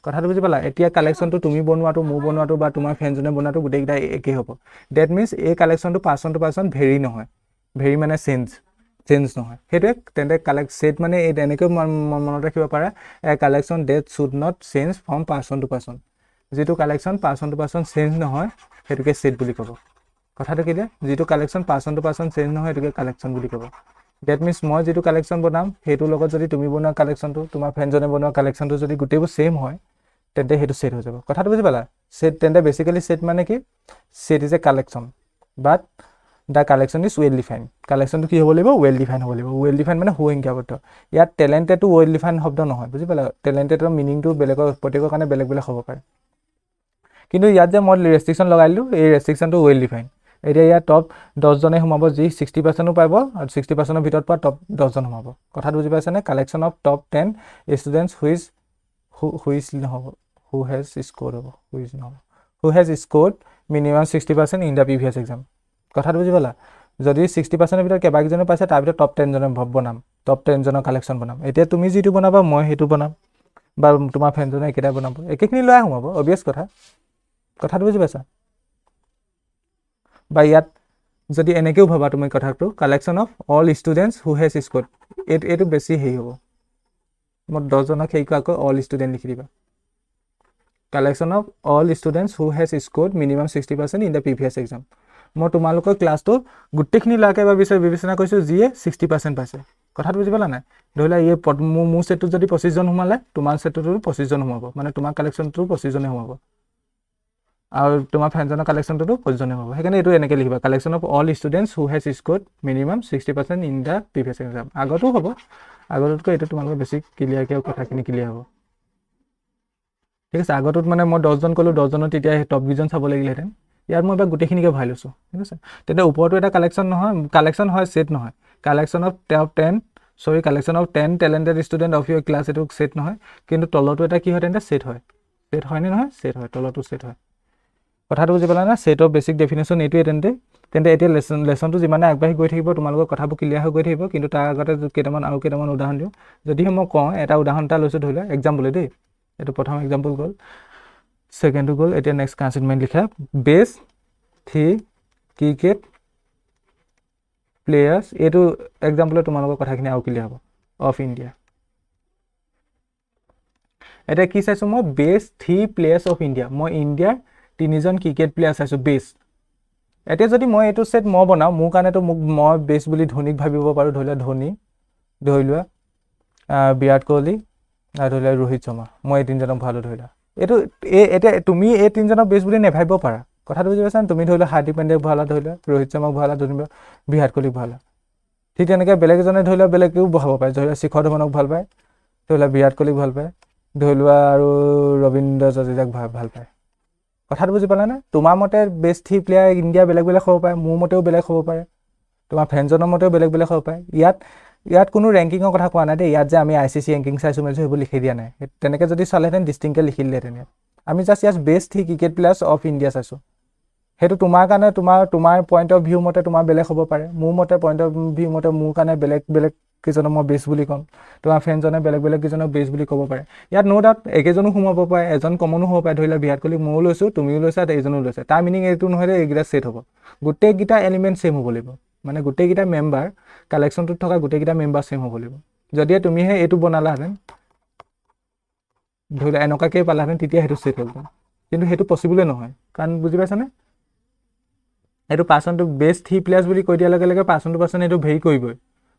কথাটো বুজি পালা? এতিয়া কালেকশ্যনটো তুমি বনোৱাটো, মোৰ বনোৱাটো বা তোমাৰ ফ্ৰেণ্ডজনে বনোৱাটো গোটেইকেইটা একেই হ'ব। ডেট মিনছ এই কালেকশ্যনটো পাৰ্চন টু পাৰ্চন ভেৰি নহয়, ভেৰি মানে চেঞ্জ নহয়, সেইটোৱে। তেন্তে ছেট মানে এই তেনেকৈও মনত ৰাখিব পাৰা, a collection that should not change from person to person. যিটো collection person to person change নহয় সেইটোকে ছেট বুলি ক'ব। কথাটো কি, যিটো collection person to person change নহয় সেইটোকে কালেকশ্যন বুলি ক'ব। ডেট মিনছ মই যিটো কালেকশ্যন বনাম সেইটোৰ লগত যদি তুমি বনোৱা কালেকশ্যনটো, তোমাৰ ফ্ৰেণ্ডজনে বনোৱা কালেকশ্যনটো যদি গোটেইবোৰ ছেইম হয় তেন্তে সেইটো ছেট হৈ যাব। কথাটো বুজি পালা? ছেট তেন্তে বেচিকেলি ছেট মানে কি, set is a collection but the collection is well define. কালেকশ্যনটো কি হ'ব লাগিব, ৱেল ডিফাইন হ'ব লাগিব। ৱেল ডিফাইন মানে সুসংখ্যাবদ্ধ। ইয়াত টেলেণ্টেডটো ৱেল ডিফাইন শব্দ নহয়, বুজি পালা? টেলেণ্টেডৰ মিনিংটো বেলেগৰ প্ৰত্যেকৰ কাৰণে বেলেগ বেলেগ হ'ব পাৰে, কিন্তু ইয়াত যে মই ৰেষ্ট্ৰিকশ্যন লগাই দিলোঁ, এই ৰেষ্ট্ৰিকশ্যনটো ৱেল ডিফাইন। এতিয়া ইয়াত টপ 10জনে সোমাব, যি 60%ও পাব আৰু 60%ৰ ভিতৰত পোৱা টপ 10জন সোমাব। কথাটো বুজি পাইছেনে? Collection of top 10 students which নহ'ব, হু হেজ স্ক'ৰ্ড হ'ব, who has scored minimum 60% in the previous exam. কথাটো বুজি পালা? যদি 60%ৰ ভিতৰত কেইবাকেইজনে পাইছে তাৰ ভিতৰত টপ 10জনে বনাম, টপ 10জনৰ কালেকশ্যন বনাম। এতিয়া তুমি যিটো বনাবা মই সেইটো বনাম, বা তোমাৰ ফ্ৰেণ্ডজনে একেটাই বনাব, একেখিনি ল'ৰাই সোমাব, অবভিয়াছ কথা। কথাটো বুজি পাইছা? বা ইয়াত যদি এনেকৈও ভাবা তুমি কথাটো, collection of all students who has scored, এইটো বেছি হেৰি হ'ব, মই 10জনক হেৰি কৰাকৈ অল ষ্টুডেণ্ট লিখি দিবা। Collection of all students who has scored minimum 60% in the previous exam. মই তোমালোকৰ ক্লাছটো গোটেইখিনি ল'ৰাকে বিবেচনা কৰিছোঁ যিয়ে 60% পাইছে। কথাটো বুজি পালা নাই? ধৰি লোৱা এই মোৰ ছেটটোত যদি 25জন সোমালে, তোমাৰ ছেটটোতো 25জন সোমাব, মানে তোমাৰ কালেকশ্যনটো 25জনে সোমাব আৰু তোমাৰ ফ্ৰেণ্ডজনৰ কালেকশ্যনটোতো 25জনে সোমাব। সেইকাৰণে এইটো এনেকৈ লিখিবা, collection of all students who has scored minimum 60% in the previous exam. আগতো হ'ব, আগতকৈ এইটো তোমালোকৰ বেছি ক্লিয়াৰকৈ কথাখিনি ক্লিয়াৰ হ'ব, ঠিক আছে? আগতোত মানে মই 10জন ক'লোঁ, 10জনৰ তেতিয়া সেই টপকেইজন চাব লাগিলেহেঁতেন। ইয়াত মই এবাৰ গোটেইখিনিকে ভৰাই লৈছোঁ, ঠিক আছে? তেতিয়া ওপৰতো এটা কালেকশ্যন নহয়, কালেকশ্যন হয়, ছেট নহয়। Collection of collection of 10 talented student of your class, এইটো ছেট নহয়, কিন্তু তলতো এটা কি হয় তেন্তে ছেট হয়। ছেট হয়নে নহয়? ছেট হয়, তলতো ছেট হয়। কথাটো বুজি পালা না? ছেট অফ বেছিক ডেফিনেশ্যন এইটোৱে। তেন্তে এতিয়া লেচনটো যিমানে আগবাঢ়ি গৈ থাকিব তোমালোকৰ কথাবোৰ ক্লিয়াৰ হৈ গৈ থাকিব, কিন্তু তাৰ আগতে আৰু কেইটামান উদাহৰণ দিওঁ। যদিহে মই কওঁ, এটা উদাহৰণ এটা লৈছোঁ, ধৰি লোৱা এক্সাম্পল দেই, এইটো প্ৰথম এক্সাম্পল গ'ল, ছেকেণ্ডটো গ'ল, এতিয়া নেক্সট কনচিডমেণ্ট লিখা, বেষ্ট 3 ক্ৰিকেট প্লেয়াৰ্ছ, এইটো এক্সাম্পলত তোমালোকৰ কথাখিনি আৰু ক্লিয়াৰ হ'ব, অফ ইণ্ডিয়া। এতিয়া কি চাইছোঁ মই, বেষ্ট 3 প্লেয়াৰ্ছ অফ ইণ্ডিয়া। মই ইণ্ডিয়াৰ 3জন ক্ৰিকেট প্লেয়াৰ চাইছোঁ, বেষ্ট। এতিয়া যদি মই এইটো ছেট মই বনাওঁ, মোৰ কাৰণেতো মই বেষ্ট বুলি ধোনীক ভাবিব পাৰোঁ, ধৰি লোৱা ধোনী, ধৰি লোৱা বিৰাট কোহলি, আৰু ধৰি লোৱা ৰোহিত শৰ্মা, মই এই তিনিজনক ভালো ধৰি লোৱা। এইটো এতিয়া তুমি এই তিনিজনক বেষ্ট বুলি নেভাবিব পাৰা, কথাটো বুজি পাইছা। তুমি ধৰি লোৱা হাৰ্দিক পাণ্ডিয়াক ভৰালা, ধৰি লোৱা ৰোহিত শৰ্মাক ভৰালা, ধৰি লোৱা বিৰাট কোহলিক ভৰালা। ঠিক তেনেকৈ বেলেগ এজনে ধৰি লোৱা বেলেগেও বহাব পাৰে, ধৰি লোৱা শিখৰ ধাৱনক ভাল পায়, ধৰি লোৱা বিৰাট কোহলিক ভাল পায়, ধৰি লোৱা আৰু ৰবীন্দ্ৰ জাদেজাক ভাল পায়। কথাটো বুজি পালানে? তোমাৰ মতে বেষ্ট 3 প্লেয়াৰ ইণ্ডিয়া বেলেগ বেলেগ হ'ব পাৰে, মোৰ মতেও বেলেগ হ'ব পাৰে, তোমাৰ ফেনজনৰ মতেও বেলেগ বেলেগ হ'ব পাৰে। ইয়াত কোনো ৰেংকিঙৰ কথা কোৱা নাই দেই। ইয়াত যে আমি ICC ৰেংকিং চাইছোঁ মেলিছোঁ সেইবোৰ লিখি দিয়া নাই। তেনেকৈ যদি চালেহেঁতেন ডিষ্টিংকৈ লিখি দিলেহেঁতেন ইয়াত। আমি জাষ্ট ইয়াত best 3 cricket players of India চাইছোঁ। সেইটো তোমাৰ কাৰণে তোমাৰ পইণ্ট অফ ভিউ মতে তোমাৰ বেলেগ হ'ব পাৰে, মোৰ মতে পইণ্ট অফ ভিউ মতে মোৰ কাৰণে বেলেগ কেইজনক মই বেষ্ট বুলি ক'ম, তোমাৰ ফ্ৰেণ্ডজনে বেলেগ কেইজনক বেষ্ট বুলি ক'ব পাৰে। ইয়াত ন' ডাউট একেজনো সোমাব পাৰে, এজন কমনো হ'ব পাৰে। ধৰি লোৱা বিৰাট কোহলি ময়ো লৈছোঁ, তুমিও লৈছা, এইজনো লৈছে। তাৰ মিনিং এইটো নহয় যে এইকেইটা ছেট হ'ব, গোটেইকেইটা এলিমেণ্ট ছেম হ'ব লাগিব, মানে গোটেইকেইটা মেম্বাৰ কালেকশ্যনটোত থকা গোটেইকেইটা মেম্বাৰ ছেম হ'ব লাগিব। যদিহে তুমিহে এইটো বনালাহেঁতেন, ধৰি লোৱা এনেকুৱাকৈ পালাহেঁতেন, তেতিয়া সেইটো ছেট হ'ল। কিন্তু সেইটো পচিবলে নহয়, কাৰণ বুজি পাইছানে? এইটো পাৰ্চনটো বেষ্ট 3 প্লেয়াৰ্ছ বুলি কৈ দিয়াৰ লগে লগে পাৰ্চন টু পাৰ্চন এইটো ভেৰি কৰিবই।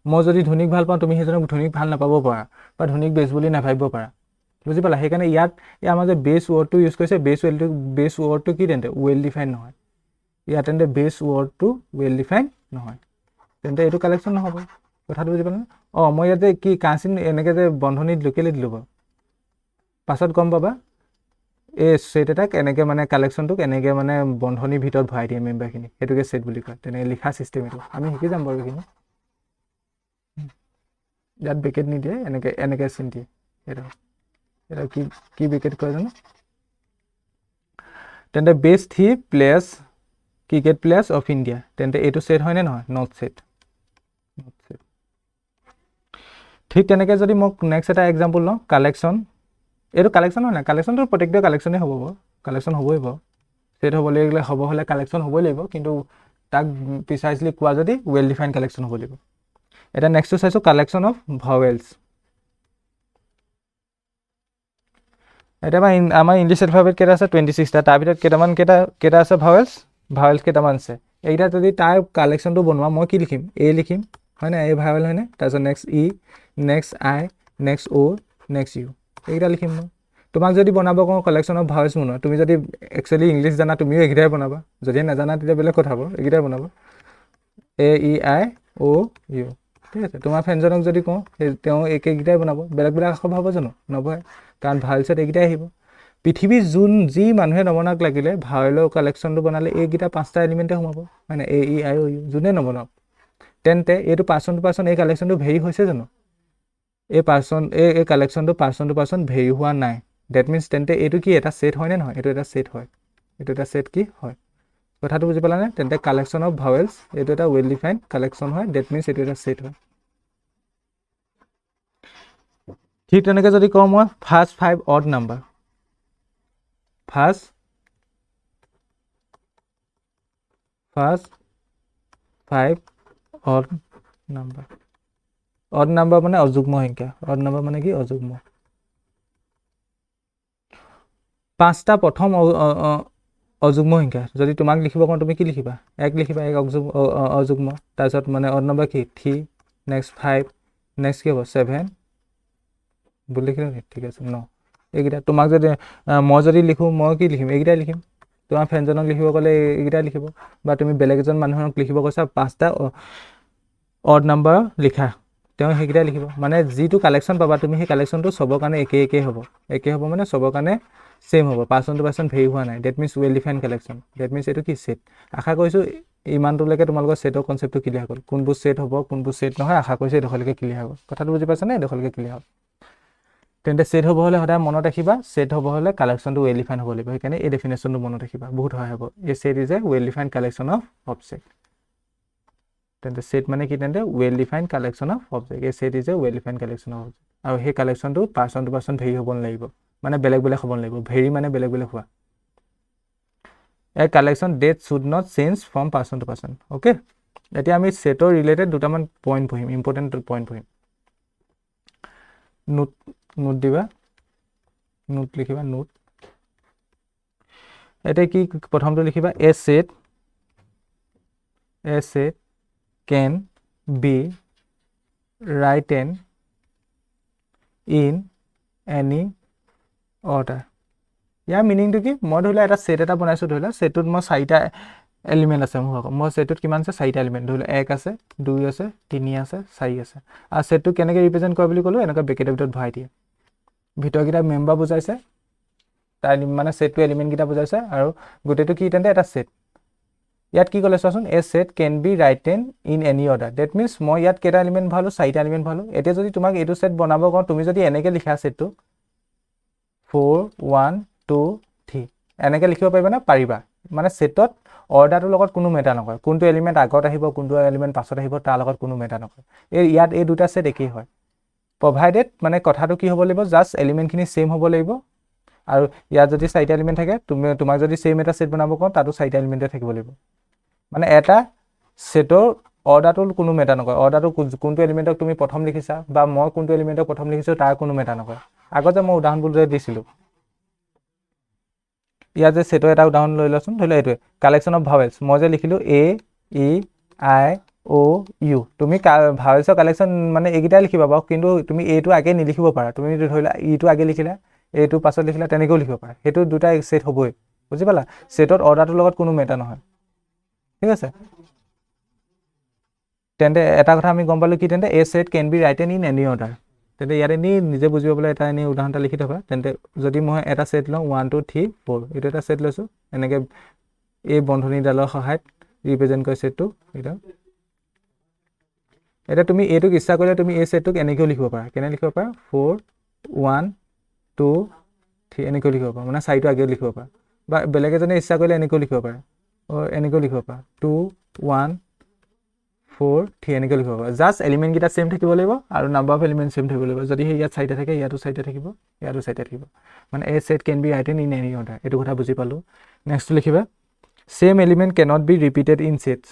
মই যদি ধোনীক ভাল পাওঁ, তুমি সেইজনক ধোনীক ভাল নাপাব পাৰা, বা ধোনীক বেষ্ট বুলি নাভাবিব পাৰা, বুজি পালা? সেইকাৰণে ইয়াত আমাৰ যে বেষ্ট ৱৰ্ডটো ইউজ কৰিছে, বেষ্ট ৱৰ্ডটো কি তেন্তে ৱেল ডিফাইন নহয়। ইয়াত তেন্তে বেষ্ট ৱৰ্ডটো ৱেল ডিফাইন নহয়, তেন্তে এইটো কালেকশ্যন নহ'ব। কথাটো বুজি পালানে? মই ইয়াতে কি কাচিন এনেকৈ যে বন্ধনীত লোকেলি দিলোঁ বাৰু, পাছত গম পাবা। এই ছেট এটাক এনেকৈ মানে কালেকশ্যনটোক এনেকৈ মানে বন্ধনীৰ ভিতৰত ভৰাই দিয়ে মেম্বাৰখিনি, সেইটোকে ছেট বুলি কয়। তেনেকৈ লিখা চিষ্টেম এইটো আমি শিকি যাম বাৰু এইখিনি। ইয়াত বেকেট নিদিয়ে, এনেকৈ চিন দিয়ে। এটা কি বেকেট কয় জানো? তেন্তে best 3 players cricket players of India, তেন্তে এইটো ছেট হয়নে নহয়? Not set. ঠিক তেনেকৈ যদি মোক নেক্সট এটা এক্সাম্পল লওঁ, কালেকশ্যন। এইটো কালেকশ্যন হয় নাই, কালেকশ্যনটো প্ৰত্যেকটোৱে কালেকশ্যনেই হ'ব বাৰু, কালেকশ্যন হ'বই বাৰু। ছেট হ'ব হ'লে কালেকশ্যন হ'বই লাগিব, কিন্তু তাক প্ৰিচাইজলি কোৱা যদি ৱেল ডিফাইন কালেকশ্যন হ'ব লাগিব। এতিয়া নেক্সটটো চাইছোঁ কালেকশ্যন অফ ভাৱেলছ। এতিয়া আমাৰ ইংলিছ এলফাবেট কেইটা আছে? 26টা। তাৰ ভিতৰত কেইটা আছে ভাৱেলছ কেইটামান আছে। এইকেইটা যদি তাৰ কালেকশ্যনটো বনোৱা, মই কি লিখিম? এ লিখিম, হয় নাই? এ ভাৱেল হয়নে? তাৰপিছত নেক্সট ই, নেক্সট আই, নেক্সট অ', নেক্সট ইউ, এইকেইটা লিখিম মই। তোমাক যদি বনাব কওঁ কালেকশ্যন অফ ভাৱেলছ বনোৱা, তুমি যদি একচুৱেলি ইংলিছ জানা, তুমিও এইকেইটাই বনাবা। যদি নাজানা তেতিয়া বেলেগ কথা বাৰু, এইকেইটাই বনাবা। এ ই আই অ' ইউ, ঠিক আছে। তোমাৰ ফ্ৰেণ্ডজনক যদি কওঁ, তেওঁ এইকেইটাই বনাব, বেলেগ আখৰ ভাব জানো? নবহে, কাৰণ ভাৱেলছত এইকেইটাই আহিব। পৃথিৱীৰ যি মানুহে নবনাওক লাগিলে ভাৱেলৰ কালেকশ্যনটো বনালে এইকেইটা 5টা এলিমেণ্টে সোমাব, হয় নাই? এ ই আই অ' ইউ যোনে নবনাওক, তেন্তে এইটো পাৰ্চন টু পাৰ্চন এই কালেকশ্যনটো ভেৰি হৈছে জানো? এই কালেকশ্যনটো পাৰ্চন টু পাৰ্চন ভেৰি হোৱা নাই। ডেট মিনছ তেন্তে এইটো কি এটা ছেট হয়নে নহয়? এইটো এটা ছেট হয়। এইটো এটা ছেট কি হয়? কথাটো বুজি পালানে? তেন্তে কালেকশ্যন অফ ভাৱেলছ এইটো এটা ৱেল ডিফাইন কালেকশ্যন হয়, ডেট মিনছ এইটো এটা ছেট হয়। ঠিক তেনেকৈ যদি কওঁ মই first 5 odd number, first 5 odd number. Odd number মানে অযুগ্ম সংখ্যা। অড নাম্বাৰ মানে কি? অযুগ্ম। 5টা প্ৰথম অযুগ্ম সংখ্যা যদি তোমাক লিখিব কওঁ, তুমি কি লিখিবা? 1 লিখিবা, 1 অযুগ্ম। তাৰপিছত মানে অড নাম্বাৰ কি? 3, নেক্সট 5, নেক্সট কি হ'ব? 7 বুলি লিখিলোঁ নেকি? ঠিক আছে, 9। এইকেইটা তোমাক যদি মই যদি লিখোঁ, মই কি লিখিম? এইকেইটাই লিখিম। তোমাৰ ফ্ৰেণ্ডজনক লিখিব গ'লে এইকেইটাই লিখিব, বা তুমি বেলেগ এজন মানুহক লিখিব কৈছা 5টা অড নাম্বাৰ লিখা, তেওঁ সেইকেইটাই লিখিব। মানে যিটো কালেকশ্যন পাবা তুমি, সেই কালেকশ্যনটো চবৰ কাৰণে একেই হ'ব। একে হ'ব মানে চবৰ কাৰণে ছেম হ'ব, পাৰ্চন টু পাৰ্চন ভেৰি হোৱা নাই। That means well define collection. That means এইটো কি? ছেট। আশা কৰিছোঁ ইমানটোলৈকে তোমালোকৰ ছেটৰ কনচেপ্টটো ক্লিয়াৰ হ'ল। কোনবোৰ ছেট হ'ব, কোনবোৰ ছেট নহয়, আশা কৰিছোঁ এইডোখৰলৈকে ক্লিয়াৰ হ'ল। কথাটো বুজি পাইছানে? এইডোখৰলৈকে ক্লিয়াৰ হ'ল। তেন্তে ছেট হ'ব হ'লে সদায় মনত ৰাখিবা, ছেট হ'ব হ'লে কালেকশ্যনটো ৱেল ডিফাইন হ'ব লাগিব। সেইকাৰণে এই ডেফিনেশ্যনটো মনত ৰাখিবা, বহুত সহায় হ'ব। এই set is a well define collection of object. তেন্তে ছেট মানে কি? তেন্তে well define collection of object. এই set is a well define collection of object. আৰু সেই কালেকশ্যনটো পাৰ্চন টু পাৰ্চন ভেৰি হ'ব নালাগিব, মানে বেলেগ হ'ব নালাগিব। ভেৰি মানে বেলেগ হোৱা। A collection that should not change from person to person. Okay, এতিয়া আমি ছেটৰ ৰিলেটেড দুটামান পইণ্ট পঢ়িম, ইম্পৰ্টেণ্ট পইণ্ট পঢ়িম। নোট দিবা, নোট লিখিবা, নোট। এতিয়া কি প্ৰথমটো লিখিবা? A set can be written in any order. ইয়াৰ মিনিংটো কি? মই ধৰি লোৱা এটা ছেট এটা বনাইছোঁ, ধৰি লোৱা ছেটটোত মই 4টা এলিমেণ্ট আছে মোৰ। মই ছেটটোত কিমান আছে? 4টা এলিমেণ্ট। ধৰি লোৱা 1 আছে, 2 আছে, 3 আছে, 4 আছে। আৰু ছেটটো কেনেকৈ ৰিপ্ৰেজেণ্ট কৰে বুলি ক'লোঁ? এনেকৈ ব্ৰেকেটৰ ভিতৰত ভৰাই দিয়ে। ভিতৰকেইটা মেম্বাৰ বুজাইছে, তাৰ মানে ছেটটো এলিমেণ্টকেইটা বুজাইছে, আৰু গোটেইটো কি তেন্তে? এটা ছেট। ইয়াত কি ক'লে চোৱাচোন? A set can be written in any order. That means মই ইয়াত কেইটা এলিমেণ্ট ভৰালোঁ? 4টা এলিমেণ্ট ভৰালোঁ। এতিয়া যদি তোমাক এইটো ছেট বনাব কওঁ, তুমি যদি এনেকৈ লিখা ছেটটো 4 1 2 3 এনেকৈ লিখিব পাৰিবা নে? পাৰিবা। মানে ছেটত অৰ্ডাৰটোৰ লগত কোনো মেটাৰ নকৰে। কোনটো এলিমেণ্ট আগত আহিব, কোনটো এলিমেণ্ট পাছত আহিব, তাৰ লগত কোনো মেটাৰ নকৰে। ইয়াত এই দুটা ছেট একেই হয়। প্ৰভাইডেড মানে কথাটো কি হ'ব লাগিব? জাষ্ট এলিমেণ্টখিনি ছেইম হ'ব লাগিব। আৰু ইয়াত যদি 4টা এলিমেণ্ট থাকে, তোমাক যদি ছেইম এটা ছেট বনাব কওঁ, তাতো 4টা এলিমেণ্টে থাকিব লাগিব। মানে এটা ছেটৰ অৰ্ডাৰটোৰ কোনো মেটাৰ নকৰে। অৰ্ডাৰটো কোনটো এলিমেণ্টক তুমি প্ৰথম লিখিছা, বা মই কোনটো এলিমেণ্টক প্ৰথম লিখিছোঁ, তাৰ কোনো মেটাৰ নকৰে। আগত যে মই উদাহৰণবোৰ যে দিছিলোঁ, ইয়াত যে ছেটৰ এটা উদাহৰণ লৈ লোৱাচোন। ধৰি লোৱা এইটোৱে কালেকশ্যন অফ ভাৱেলছ। মই যে লিখিলোঁ এ ই আই অ' ইউ। তুমি ভাৱেলছৰ কালেকশ্যন মানে এইকেইটাই লিখিবা বাৰু, কিন্তু তুমি এইটো আগে নিলিখিব পাৰা। তুমি ধৰি লোৱা ইটো আগে লিখিলা, এইটো পাছত লিখিলা, তেনেকৈও লিখিব পাৰা। সেইটো দুটাই ছেট হ'বই। বুজি পালা? ছেটত অৰ্ডাৰটোৰ লগত কোনো মেটাৰ নহয়। ঠিক আছে, তেন্তে এটা কথা আমি গম পালোঁ কি? তেন্তে a set can be written in any order. তেন্তে ইয়াত এনেই নিজে বুজি পাবলৈ এটা এনেই উদাহৰণ এটা লিখি থবা। তেন্তে যদি মই এটা ছেট লওঁ 1 2 3 4, এইটো এটা ছেট লৈছোঁ, এনেকৈ এই বন্ধনীডালৰ সহায়ত ৰিপ্ৰেজেণ্ট কৰে ছেটটো। এতিয়া তুমি এইটোক ইচ্ছা কৰিলে তুমি এই ছেটটোক এনেকৈও লিখিব পাৰা। কেনে লিখিব পাৰা? 4 1 2 3 এনেকৈ লিখিব পাৰা। মানে 4টো আগেও লিখিব পাৰা। বা বেলেগ এজনে ইচ্ছা কৰিলে এনেকৈও লিখিব পাৰা। এনেকৈও লিখিব পাৰা 2 1 4 3 এনেকৈ লিখিব পাৰা। জাষ্ট এলিমেণ্টকেইটা ছেইম থাকিব লাগিব, আৰু নাম্বাৰ অফ এলিমেণ্ট ছেইম থাকিব লাগিব। যদি সেই ইয়াত 4টা থাকে, ইয়াতো 4টা থাকিব, ইয়াতো 4টা থাকিব। মানে a set can be written in any order. এইটো কথা বুজি পালোঁ। নেক্সটটো লিখিবা same element cannot be repeated in sets.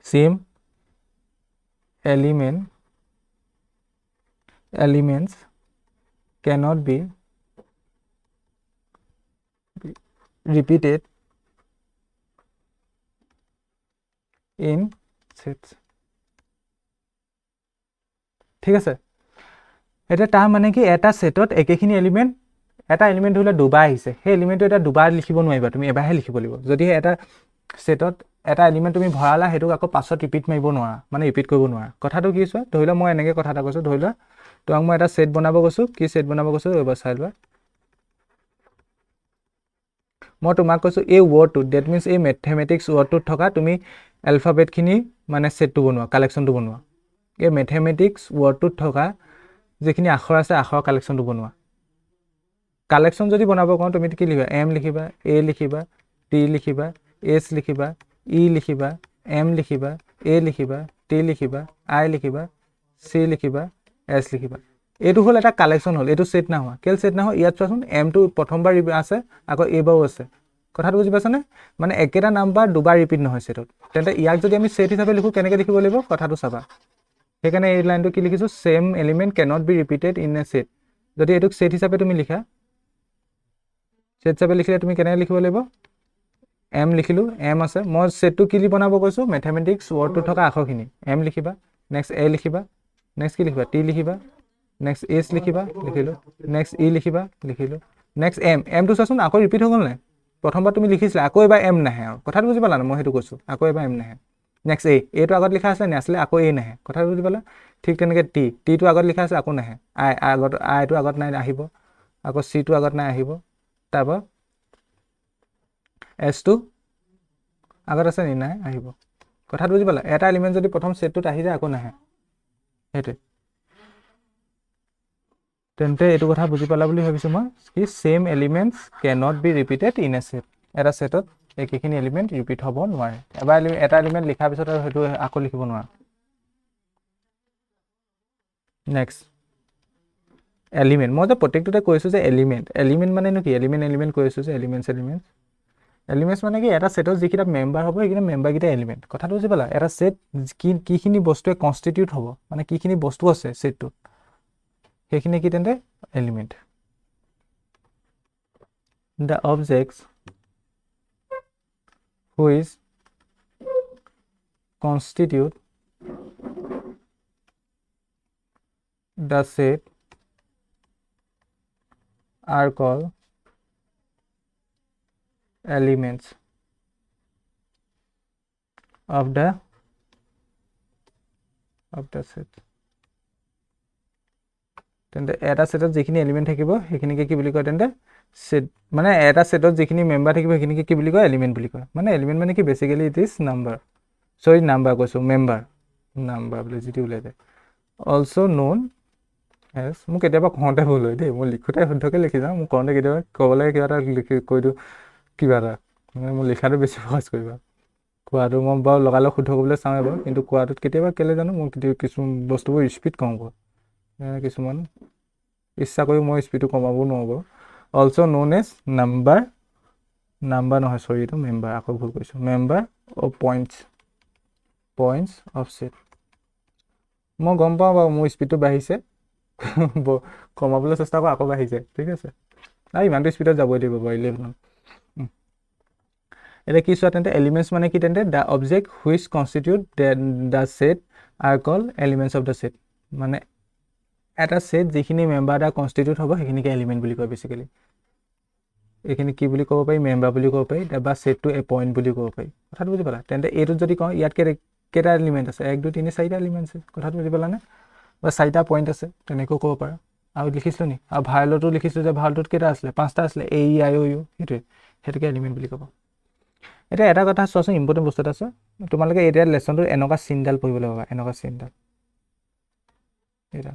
Same elements cannot be repeated in sets. ঠিক আছে, এতিয়া তাৰ মানে কি? এটা ছেটত একেখিনি এলিমেণ্ট, এটা এলিমেণ্ট ধৰি লোৱা দুবাৰ আহিছে, সেই এলিমেণ্টটো এটা দুবাৰ লিখিব নোৱাৰিবা, তুমি এবাৰহে লিখিব লাগিব। যদি এটা ছেটত এটা এলিমেণ্ট তুমি ভৰালা, সেইটোক আকৌ পাছত ৰিপিট মাৰিব নোৱাৰা, মানে ৰিপিট কৰিব নোৱাৰা। কথাটো কি চোৱা? ধৰি লোৱা মই এনেকৈ কথা এটা কৈছোঁ। ধৰি লোৱা তোমাক মই এটা ছেট বনাব কৈছোঁ। কি ছেট বনাব কৈছোঁ? এইবাৰ চাই লোৱা। মই তোমাক কৈছোঁ এই ৱৰ্ডটোত, ডেট মিনছ এই মেথমেটিক্স ৱৰ্ডটোত থকা তুমি এলফাবেটখিনি মানে ছেটটো বনোৱা, কালেকশ্যনটো বনোৱা। এই মেথমেটিক্স ৱৰ্ডটোত থকা যিখিনি আখৰ আছে, আখৰৰ কালেকশ্যনটো বনোৱা। কালেকশ্যন যদি বনাব কওঁ, তুমি কি লিখিবা? এম লিখিবা, এ লিখিবা, টি লিখিবা, এছ লিখিবা, ই লিখিবা, এম লিখিবা, এ লিখিবা, টি লিখিবা, আই লিখিবা, চি লিখিবা, এছ লিখিবা। এইটো হ'ল এটা কালেকশ্যন হ'ল। এইটো ছেট নাহোৱা। কেলৈ ছেট নাহোৱা? ইয়াত চোৱাচোন, এমটো প্ৰথমবাৰ আছে, আকৌ এইবাৰো আছে। কথাটো বুজি পাইছানে? মানে একেটা নাম্বাৰ দুবাৰ ৰিপিট নহয় ছেটত। তেন্তে ইয়াক যদি আমি ছেট হিচাপে লিখোঁ, কেনেকৈ লিখিব লাগিব? কথাটো চাবা। সেইকাৰণে এই লাইনটো কি লিখিছোঁ? Same element cannot be repeated in a set. যদি এইটোক ছেট হিচাপে তুমি লিখা, ছেট হিচাপে লিখিলে তুমি কেনেকৈ লিখিব লাগিব? এম লিখিলোঁ, এম আছে। মই ছেটটো কি বনাব কৈছোঁ? মেথমেটিক্স ৱৰ্ডটোত থকা আখৰখিনি। এম লিখিবা, নেক্সট এ লিখিবা, নেক্সট কি লিখিবা? টি লিখিবা, নেক্সট এছ লিখিবা, লিখিলোঁ, নেক্সট ই লিখিবা, লিখিলোঁ, নেক্সট এমটো চোৱাচোন আকৌ ৰিপিট হৈ গ'ল নাই? প্ৰথমবাৰ তুমি লিখিছিলা, আকৌ এবাৰ এম নাহে। আৰু কথাটো বুজি পালা নাই? মই সেইটো কৈছোঁ, আকৌ এবাৰ এম নাহে। নেক্সট এইটো আগত লিখা আছিলে, নাছিলে, আকৌ নাহে। কথাটো বুজি পালা? ঠিক তেনেকৈ টিটো আগত লিখা আছে, আকৌ নাহে। আইটো আগত নাই, আহিব। আকৌ চিটো আগত নাই, আহিব। তাৰপৰা এছটো আগত আছে নি? নাই, আহিব। কথাটো বুজি পালা? এটা এলিমেণ্ট যদি প্ৰথম ছেটটোত আহি যায়, আকৌ নাহে। সেইটোৱে। তেন্তে এইটো কথা বুজি পালা বুলি ভাবিছোঁ মই, কি same elements cannot be repeated in a set. এটা ছেটত একেখিনি এলিমেণ্ট ৰিপিট হ'ব নোৱাৰে। এটা এলিমেণ্ট লিখাৰ পিছত আৰু সেইটো আকৌ লিখিব নোৱাৰা। Next element. মই যে প্ৰত্যেকটোতে কৈছোঁ যে এলিমেণ্ট মানেনো কি? এলিমেণ্ট কৈছোঁ যে এলিমেণ্টছ মানে কি? এটা ছেটত যিকেইটা মেম্বাৰ হ'ব, সেইকেইটা মেম্বাৰকেইটা এলিমেণ্ট। কথাটো বুজি পালা? এটা ছেট কিখিনি বস্তুৱে কনষ্টিটিউট হ'ব, মানে কিখিনি বস্তু আছে ছেটটোত, সেইখিনি কি তেন্তে? Element. The objects which constitute the set are called elements of the set. তেন্তে এটা সেটত যিখিনি এলিমেন্ট থাকিব সেইখিনিকে কি বুলি কয় তেন্তে সেট মানে এটা সেটত যিখিনি মেম্বাৰ থাকিব সেইখিনিকে কি বুলি কয় এলিমেন্ট বুলি কয় মানে এলিমেন্ট মানে কি বেসিক্যালি ইট ইজ নাম্বাৰ সৰি নাম্বাৰ কৈছো মেম্বাৰ নাম্বাৰ বুলি যিটো ওলাই যায় অলসো নোন এজ মোক কেতিয়াবা কওঁতে ভুল হয় দেই মই লিখোতে শুদ্ধকে লিখি যাওঁ মোক কওঁতে কেতিয়াবা ক'বলৈ কিবা এটা লিখি কৈ দিওঁ কিবা এটা মানে মোৰ লিখাটো বেছি সহজ কৰিবা কোৱাটো মই বাৰু লগালগ শুদ্ধ কৰিবলৈ চাওঁ বাৰু কিন্তু কোৱাটোত কেতিয়াবা কেলে জানো মই কিছুমান বস্তুবোৰ স্পীড কম কৰোঁ কিছুমান ইচ্ছা কৰি মই স্পীডটো কমাব নোৱাৰো অলসো নোন এজ নাম্বাৰ নহয় সৰি এইটো মেম্বাৰ আকৌ ভুল কৰিছোঁ member of points of set মই গম পাওঁ বাৰু মোৰ স্পীডটো বাঢ়িছে কমাবলৈ চেষ্টা কৰোঁ আকৌ বাঢ়িছে ঠিক আছে নাই ইমানটো স্পীডত যাবই লাগিব বাৰু 11 এটা কি চোৱা তেন্তে এলিমেন্টছ মানে কি তেন্তে the object which constitute the set R call elements of the set মানে এটা সেট যিখিনি মেম্বাৰ দ্বাৰা কনষ্টিটিউট হ'ব সেইখিনিকে এলিমেন্ট বুলি কয় বেসিক্যালি এইখিনি কি বুলি ক'ব পাৰি মেম্বাৰ বুলি ক'ব পাৰি বা সেটটো এ পইণ্ট বুলি ক'ব পাৰি কথাটো বুজি পালা তেন্তে এইটোত যদি কওঁ ইয়াত কেইটা এলিমেন্ট আছে 1 2 3 4টা এলিমেন্ট আছে কথাটো বুজি পালানে বা 4টা পইণ্ট আছে তেনেকৈ ক'ব পাৰা আৰু লিখিছিলোঁ নি আৰু ভাইলতো লিখিছোঁ যে ভাইলটোত কেইটা আছিলে 5টা আছিলে এ ই আই অ' ইউ সেইটোকে এলিমেন্ট বুলি ক'ব এতিয়া এটা কথা চোৱাচোন ইম্পৰ্টেণ্ট বস্তু এটা আছে তোমালোকে এতিয়া লেচনটোৰ এনেকুৱা চিনডাল পঢ়িবলৈ পাবা এনেকুৱা চিনডাল এটা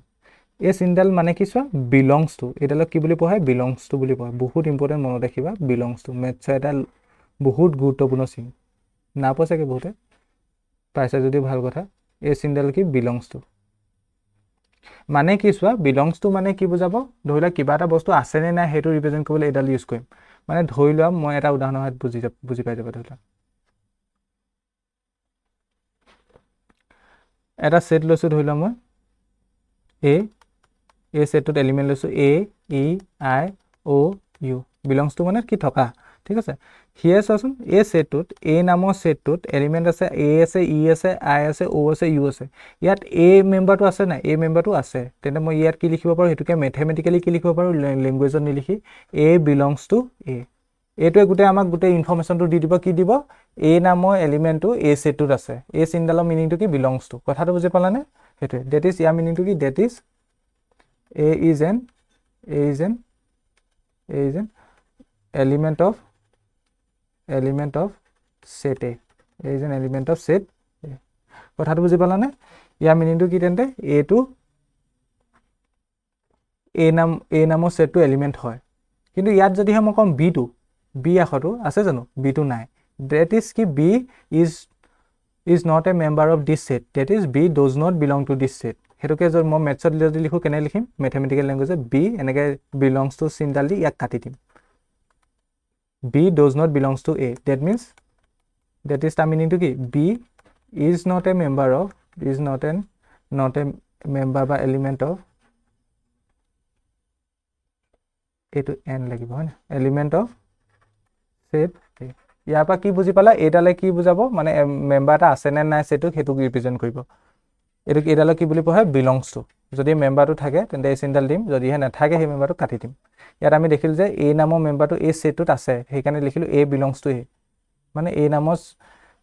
এই চিনডাল মানে কি চোৱা বিলংছ টু এইডালক কি বুলি পঢ়ায় বিলংছ টু বুলি পঢ়ায় বহুত ইম্পৰ্টেণ্ট মনত ৰাখিবা বিলংছ টু মেথছৰ এটা বহুত গুৰুত্বপূৰ্ণ চিন নাপায় চাগে বহুতে পাইছে যদি ভাল কথা এই চিনডাল কি বিলংছ টু মানে কি চোৱা বিলংছ টু মানে কি বুজাব ধৰি লোৱা কিবা এটা বস্তু আছে নে নাই সেইটো ৰিপ্ৰেজেণ্ট কৰিবলৈ এইডাল ইউজ কৰিম মানে ধৰি লোৱা মই এটা উদাহৰণৰ সহায়ত বুজি পাই যাবা ধৰি লোৱা এটা সেট লৈছোঁ ধৰি লোৱা মই এই সেটটোত এলিমেন্ট লৈছোঁ A E I O' U belongs to মানে কি থকা ঠিক আছে হিয়ে চোৱাচোন এই সেটটোত এ নামৰ সেটটোত এলিমেন্ট আছে এ আছে ই আছে আই আছে অ' আছে ইউ আছে ইয়াত এ মেম্বাৰটো আছে নাই এ মেম্বাৰটো আছে তেন্তে মই ইয়াত কি লিখিব পাৰোঁ সেইটোকে মেথমেটিকেলি কি লিখিব পাৰোঁ লেংগুৱেজত নিলিখি এ বিলংছ টু এ এইটোৱে গোটেই আমাক গোটেই ইনফৰমেশ্যনটো দি দিব কি দিব এ নামৰ এলিমেন্টটো এ সেটটোত আছে এই চিনডালৰ মিনিংটো কি বিলংছ টু কথাটো বুজি পালানে সেইটোৱে ডেট ইজ ইয়াৰ মিনিংটো কি that is A is an element of set A. A is an element of set A. কথাটো বুজি পালানে ইয়াৰ মিনিংটো কি তেন্তে এটো এ নামৰ সেটটো এলিমেন্ট হয় কিন্তু ইয়াত যদিহে মই কম বি আখৰটো আছে জানো বিটো নাই that is কি b is not a member of this set that is b does not belong to this set হেতুকে যদি মই মেথছত যদি লিখো কেনে লিখিম ম্যাথমেটিক্যাল ল্যাঙ্গুয়েজে b এনেকে belongs to চিনডাল দি ইয়াক কাটি দিম b does not belongs to a that means that is the meaning to কি b is not a member of বা element of এটো n লাগিব হয় না element of set a ইয়াৰ পৰা কি বুজি পালা এটালে কি বুজাব মানে মেম্বাৰ এটা আছে নে নাই সেটক হেতুক ৰিপ্ৰেজেন্ট কৰিব এটো এডাল কি বুলি পঢ়ায় বিলংছ টু যদি মেম্বাৰটো থাকে তেন্তে এই চিনডাল দিম যদিহে নাথাকে সেই মেম্বাৰটো কাটি দিম ইয়াত আমি দেখিলো যে এ নামৰ মেম্বাৰটো এই সেটটোত আছে সেইকাৰণে লিখিলো এ বিলংছ টু এ মানে এ নামৰ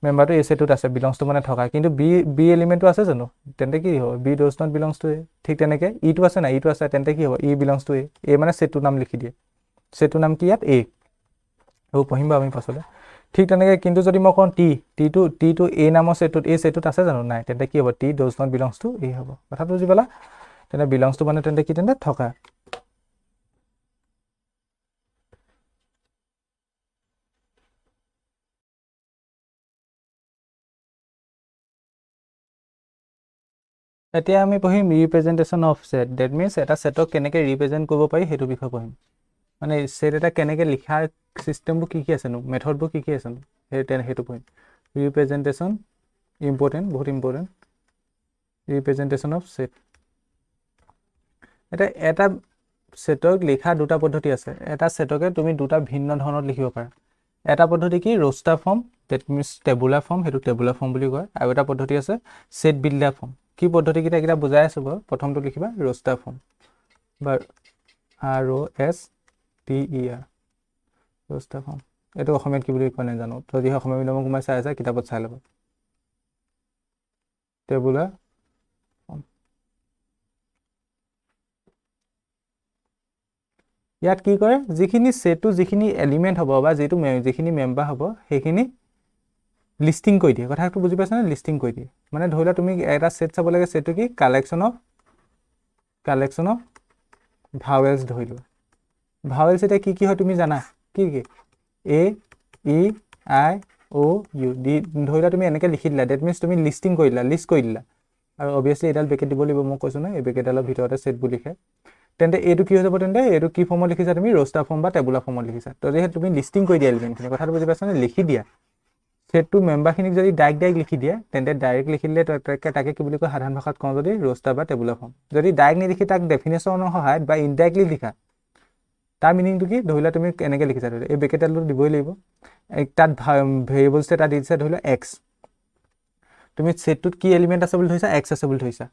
মেম্বাৰটো এই সেটটোত আছে বিলংছ টু মানে থকা কিন্তু বি এলিমেন্টটো আছে জানো তেন্তে কি হ'ব B does not belongs to A ঠিক তেনেকে ইটো আছে না ইটো আছে তেন্তে কি হ'ব ই বিলংছ টু এ মানে সেটটোৰ নাম লিখি দিয়ে সেটটোৰ নাম কি ইয়াত এ আৰু পঢ়িম বা আমি পাছলে ঠিক তেনেকে কিন্তু যদি মই কওঁ টি এ নামৰ সেটটোত এই সেটটোত আছে জানো নাই তেন্তে কি হ'ব T does not belongs to A হ'ব কথাটো বুজি পালা তেন্তে বিলংছ টু মানে তেন্তে কি তেন্তে থকা এতিয়া আমি পঢ়িম ৰিপ্ৰেজেন্টেশন অফ সেট দ্যাট মিন্স এটা সেটক কেনেকে ৰিপ্ৰেজেন্ট কৰিব পাৰি হেতু বিষয় পঢ়িম মানে সেট এটা কেনেকে লিখা সিস্টেমবোৰ কি আছেনো মেথডবোৰ কি আছেনো হেতু পঢ়িম ৰিপ্ৰেজেন্টেশন ইম্পৰ্টেন্ট বহুত ইম্পৰ্টেন্ট ৰিপ্ৰেজেন্টেশন অফ সেট এটা সেটক লিখা দুটা পদ্ধতি আছে এটা সেটকে তুমি দুটা ভিন্ন ধৰণত লিখিব পাৰা এটা পদ্ধতি কি roster form that means tabular form হেতু tabular form বুলি কয় আৰু এটা পদ্ধতি আছে set builder form কি পদ্ধতি কিটা বুজাই আছো বাৰু প্ৰথমটো লিখিবা roster form বা ROS TER roster form এইটো অসমীয়াত কি বুলি কয় নাজানো যদি অসমীয়া মিডিয়ামত কোনোবাই চাই আছে কিতাপত চাই ল'ব টেবুলাৰ ইয়াত কি কৰে যিখিনি সেটটো যিখিনি এলিমেন্ট হ'ব বা যিখিনি মেম্বাৰ হ'ব সেইখিনি লিষ্টিং কৰি দিয়ে কথাটো বুজি পাইছা নে লিষ্টিং কৰি দিয়ে মানে ধৰি লোৱা তুমি এটা সেট চাব লাগে সেটটো কি কালেকশন অফ ভাৱেলছ ধৰি লোৱা ভাৱেলছ এটা কি কি হয় তুমি জানা কি কি A E I O U D ধৰি লোৱা তুমি এনেকৈ লিখি দিলা ডেট মিনছ তুমি লিষ্ট কৰি দিলা আৰু অবভিয়াছলি এডাল ব্ৰেকেট দিব লাগিব মই কৈছোঁ নহয় এই ব্ৰেকেটডালৰ ভিতৰতে সেটবোৰ লিখে তেন্তে এইটো কি হৈ যাব তেন্তে এইটো কি ফৰ্মত লিখিছা তুমি ৰ'ষ্টাৰ ফৰ্ম বা টেবুলাৰ ফৰ্মত লিখিছা তো যিহেতু তুমি লিষ্টিং কৰি দিয়া এলিমেণ্টখিনি কথাটো বুজি পাইছানে লিখি দিয়া সেটটো মেম্বাৰখিনিক যদি ডাইৰেক্ট লিখি দিয়ে তেন্তে ডাইৰেক্ট লিখিলে তাকে কি বুলি কয় সাধাৰণ ভাষাত কওঁ যদি ৰ'ষ্টাৰ বা টেবুলাৰ ফৰ্ম যদি ডাইৰেক্ট নিলিখি তাক ডেফিনেশ্যনৰ সহায়ত বা ইনডাইৰেক্টলি লিখা তাৰ মিনিংটো কি ধৰি লোৱা তুমি এনেকৈ লিখিছা ধৰি লোৱা এই ব্ৰেকেটডালটো দিবই লাগিব তাত ভেৰিয়েবলছ এটা দি দিছা ধৰি লোৱা এক্স তুমি সেটটোত কি এলিমেণ্ট আছে বুলি ধৰিছা এক্স আছে বুলি ধৰিছা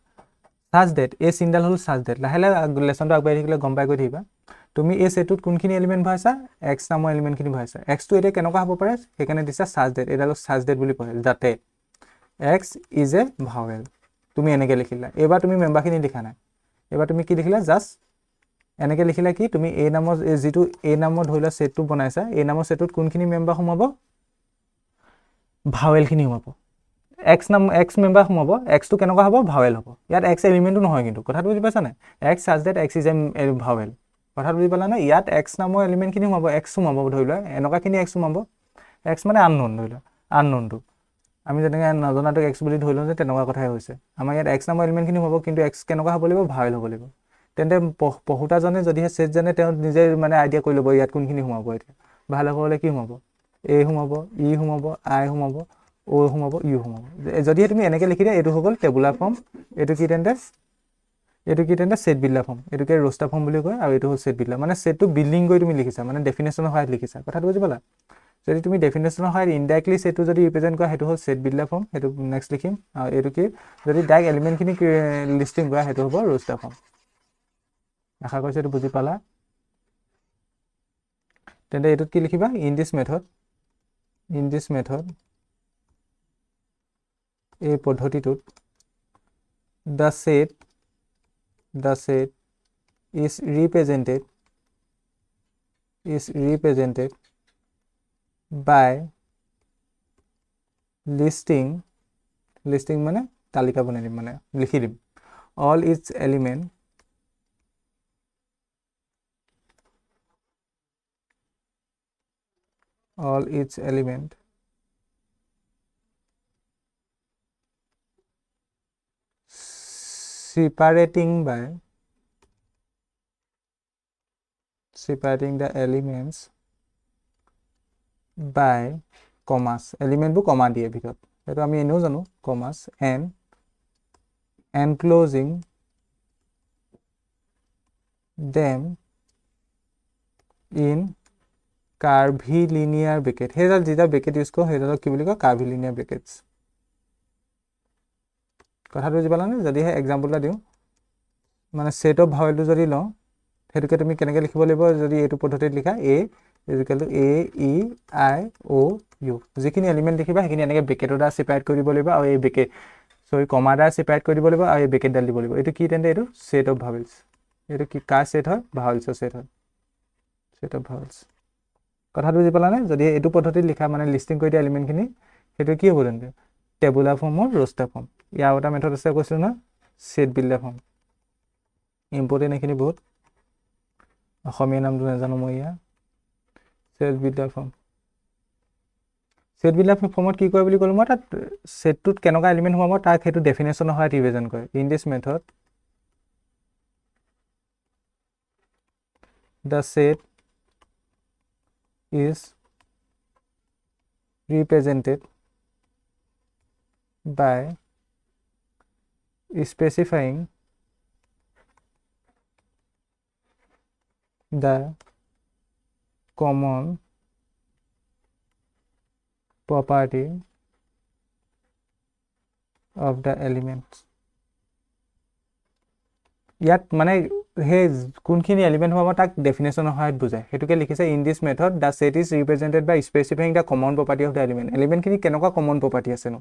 সাজ ডেট এই চিনডাল হ'ল সাজ ডেট লাহে লাহে লেচনটো আগবাঢ়ি থাকিলে গম পাই গৈ থাকিবা তুমি এই সেটটোত কোনখিনি এলিমেণ্ট ভৰাইছা এক্স নামৰ এলিমেণ্টখিনি ভৰাইছা এক্সটো এতিয়া কেনেকুৱা হ'ব পাৰে সেইকাৰণে দিছা সাজ ডেট এইডালক সাজ ডেট বুলি কয় যাতে এক্স ইজ এ ভাৱেল তুমি এনেকৈ লিখিলা এইবাৰ তুমি মেম্বাৰখিনি লিখা নাই এইবাৰ তুমি কি লিখিলা জাষ্ট এনেকৈ লিখিলা কি তুমি এই নামৰ যিটো এই নামৰ ধৰি লোৱা সেটটো বনাইছা এই নামৰ সেটটোত কোনখিনি মেম্বাৰ সোমাব ভাৱেলখিনি সোমাব এক্স মেম্বাৰ সোমাব এক্সটো কেনেকুৱা হ'ব ভাৱেল হ'ব ইয়াত এক্স এলিমেণ্টটো নহয় কিন্তু কথাটো বুজি পাইছা নাই এক্স সাজ date x is A vowel কথাটো বুজি পালা নাই ইয়াত এক্স নামৰ এলিমেণ্টখিনি সোমাব এক্স সোমাব ধৰি লোৱা এনেকুৱাখিনি এক্স সোমাব এক্স মানে আননোন ধৰি লোৱা আননোনটো আমি যেনেকৈ নজনাটোক এক্স বুলি ধৰি লওঁ যে তেনেকুৱা কথাই হৈছে আমাৰ ইয়াত এক্স নামৰ এলিমেণ্টখিনি হ'ব কিন্তু এক্স কেনেকুৱা হ'ব লাগিব ভাৱেল হ'ব লাগিব তেন্তে পঢ়োতাজনে যদিহে সেট জানে তেওঁ নিজে মানে আইডিয়া কৰি ল'ব ইয়াত কোনখিনি সোমাব এতিয়া ভাল হ'লে কি সোমাব এ সোমাব ই সোমাব আই সোমাব অ' সোমাব ইউ সোমাব যদিহে তুমি এনেকৈ লিখি দিয়া এইটো হৈ গ'ল টেবুলাৰ ফৰ্ম এইটো কি তেন্তে সেট বিল্ডাৰ ফৰ্ম এইটোকে ৰ'ষ্টাৰ ফৰ্ম বুলি কয় আৰু এইটো হ'ল সেট বিল্ডাৰ মানে সেটটো বিল্ডিং কৰি তুমি লিখিছা মানে ডেফিনেশ্যনৰ সহায়ত লিখিছা কথাটো বুজি পালা যদি তুমি ডেফিনেশ্যনৰ সহায়ত ইনডাইৰেক্টলি সেটটো যদি ৰিপ্ৰেজেণ্ট কৰা সেইটো হ'ল সেট বিল্ডাৰ ফৰ্ম সেইটো নেক্সট লিখিম আৰু এইটো কি যদি ডাইৰেক্ট এলিমেণ্টখিনি লিষ্টিং কৰা সেইটো হ'ব ৰ'ষ্টাৰ ফৰ্ম আশা কৰিছোঁ এইটো বুজি পালা তেন্তে এইটোত কি লিখিবা ইন দিছ মেথড এই পদ্ধতিটোত the set is represented by listing মানে তালিকা বনাই দিম মানে লিখি দিম all its element separating the elements by commas এলিমেণ্টবোৰ কমা দিয়ে ভিতৰত সেইটো আমি এনেও জানো commas and enclosing them in curvilinear bracket সেইডাল যিডাল ব্ৰেকেট ইউজ কৰোঁ সেইডালক কি বুলি কয় curvilinear brackets কথাটো বুজি পালানে যদিহে এক্সাম্পল এটা দিওঁ মানে সেট অফ ভাৱেলটো যদি লওঁ সেইটোকে তুমি কেনেকৈ লিখিব লাগিব যদি এইটো পদ্ধতিত লিখা A equal to A E I O' U যিখিনি এলিমেণ্ট লিখিবা সেইখিনি এনেকৈ ব্ৰেকেটৰ দ্বাৰা ছেপাৰেট কৰি দিব লাগিব আৰু এই কমাৰ দ্বাৰা ছেপাৰেট কৰি দিব লাগিব আৰু এই ব্ৰেকেটডাল দিব লাগিব এইটো কি তেন্তে এইটো সেট অফ ভাৱেলছ এইটো কি কাৰ সেট হয় ভাৱেলছৰ সেট হয় সেট অফ ভাৱেলছ কথাটো বুজি পালানে যদি এইটো পদ্ধতিত লিখা মানে লিষ্টিং কৰি দিয়া এলিমেণ্টখিনি সেইটো কি হ'ব তেন্তে টেবুলাৰ ফৰ্মৰ ৰ'ষ্টাৰ ফৰ্ম ইয়াৰ এটা মেথড আছে কৈছিলোঁ নহয় সেট বিল্ডাৰ ফৰ্ম ইম্পৰ্টেণ্ট এইখিনি বহুত অসমীয়া নামটো নাজানো মই ইয়াৰ সেট বিল্ডাৰ ফৰ্মত কি কৰে বুলি ক'লোঁ মই তাত সেটটোত কেনেকুৱা এলিমেণ্ট সোমাব তাক সেইটো ডেফিনেশ্যনৰ সহায়ত ৰিপ্ৰেজেণ্ট কৰে in this method the set is represented by specifying the common property of the elements ইয়াত মানে সেই কোনখিনি এলিমেণ্ট হ'ব তাক ডেফিনেশ্যনৰ সহায়ত বুজায় সেইটোকে লিখিছে in this method the set is represented by specifying the common property of the এলিমেণ্টখিনি কেনেকুৱা কমন প্ৰপাৰ্টি আছেনো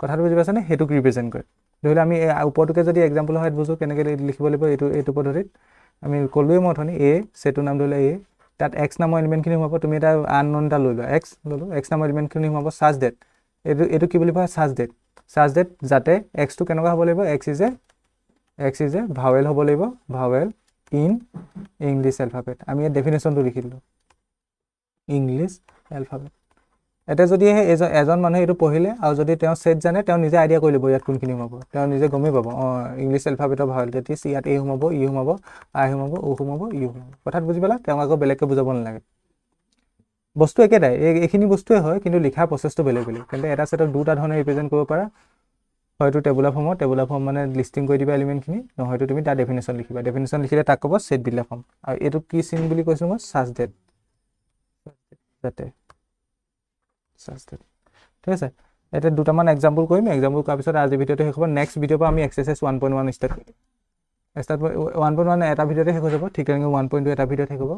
কথাটো বুজি পাইছানে সেইটোক ৰিপ্ৰেজেণ্ট কৰে ধৰি লওক আমি ওপৰটোকে যদি এক্সাম্পলৰ সহায়ত বুজোঁ কেনেকৈ লিখিব লাগিব এইটো পদ্ধতিত আমি ক'লোৱেই মই অথনি এ ছেটটোৰ নাম ধৰিলে এ তাত এক্স নামৰ এলিমেণ্টখিনি সোমাব তুমি এটা আনন'ন এটা লৈ লোৱা এক্স ল'লোঁ এক্স নামৰ এলিমেণ্টখিনি সোমাব চাৰ্জ ডেট এইটো কি বুলি কয় চাৰ্জ ডেট যাতে এক্সটো কেনেকুৱা হ'ব লাগিব এক্স ইজ এ ভাৱেল হ'ব লাগিব ভাৱেল ইন ইংলিছ এলফাবেট আমি ইয়াত ডেফিনেশ্যনটো লিখি দিলোঁ ইংলিছ এলফাবেট এতিয়া যদি এজন মানুহে এইটো পঢ়িলে আৰু যদি তেওঁ ছেট জানে তেওঁ নিজে আইডিয়া কৰি ল'ব ইয়াত কোনখিনি সোমাব তেওঁ নিজে গমেই পাব ইংলিছ এলফাবেটৰ ভাৱেল তেতিয়া ইয়াত এ সোমাব ই সোমাব আই সোমাব ও সোমাব ইউ সোমাব কথাত বুজি পালা তেওঁক আকৌ বেলেগকৈ বুজাব নালাগে বস্তু একেটাই এইখিনি বস্তুৱে হয় কিন্তু লিখাৰ প্ৰচেছটো বেলেগ তেন্তে এটা ছেটক দুটা ধৰণে ৰিপ্ৰেজেণ্ট কৰিব পাৰা হয়তো টেবুলাৰ ফৰ্ম মানে লিষ্টিং কৰি দিবা এলিমেণ্টখিনি নহয়তো তুমি তাৰ ডেফিনেশ্যন লিখিবা ডেফিনেশ্যন লিখিলে তাক ক'ব ছেট বিলা ফৰ্ম আৰু এইটো কি চিন বুলি কৈছোঁ মই চাৰ্জ ডেট ঠিক আছে এতিয়া দুটামান এক্সাম্পল কৰিম এক্সাম্পল কৰাৰ পিছত আজি ভিডিঅ'টো শেষ হ'ব নেক্সট ভিডিঅ'ৰ পৰা আমি এক্সাৰচাইজ 1.1 ষ্টাৰ্ট কৰিম 1.1 এটা ভিডিঅ'তে শেষ হৈ যাব ঠিক তেনেকৈ 1.2 এটা ভিডিঅ'ত শেষ হ'ব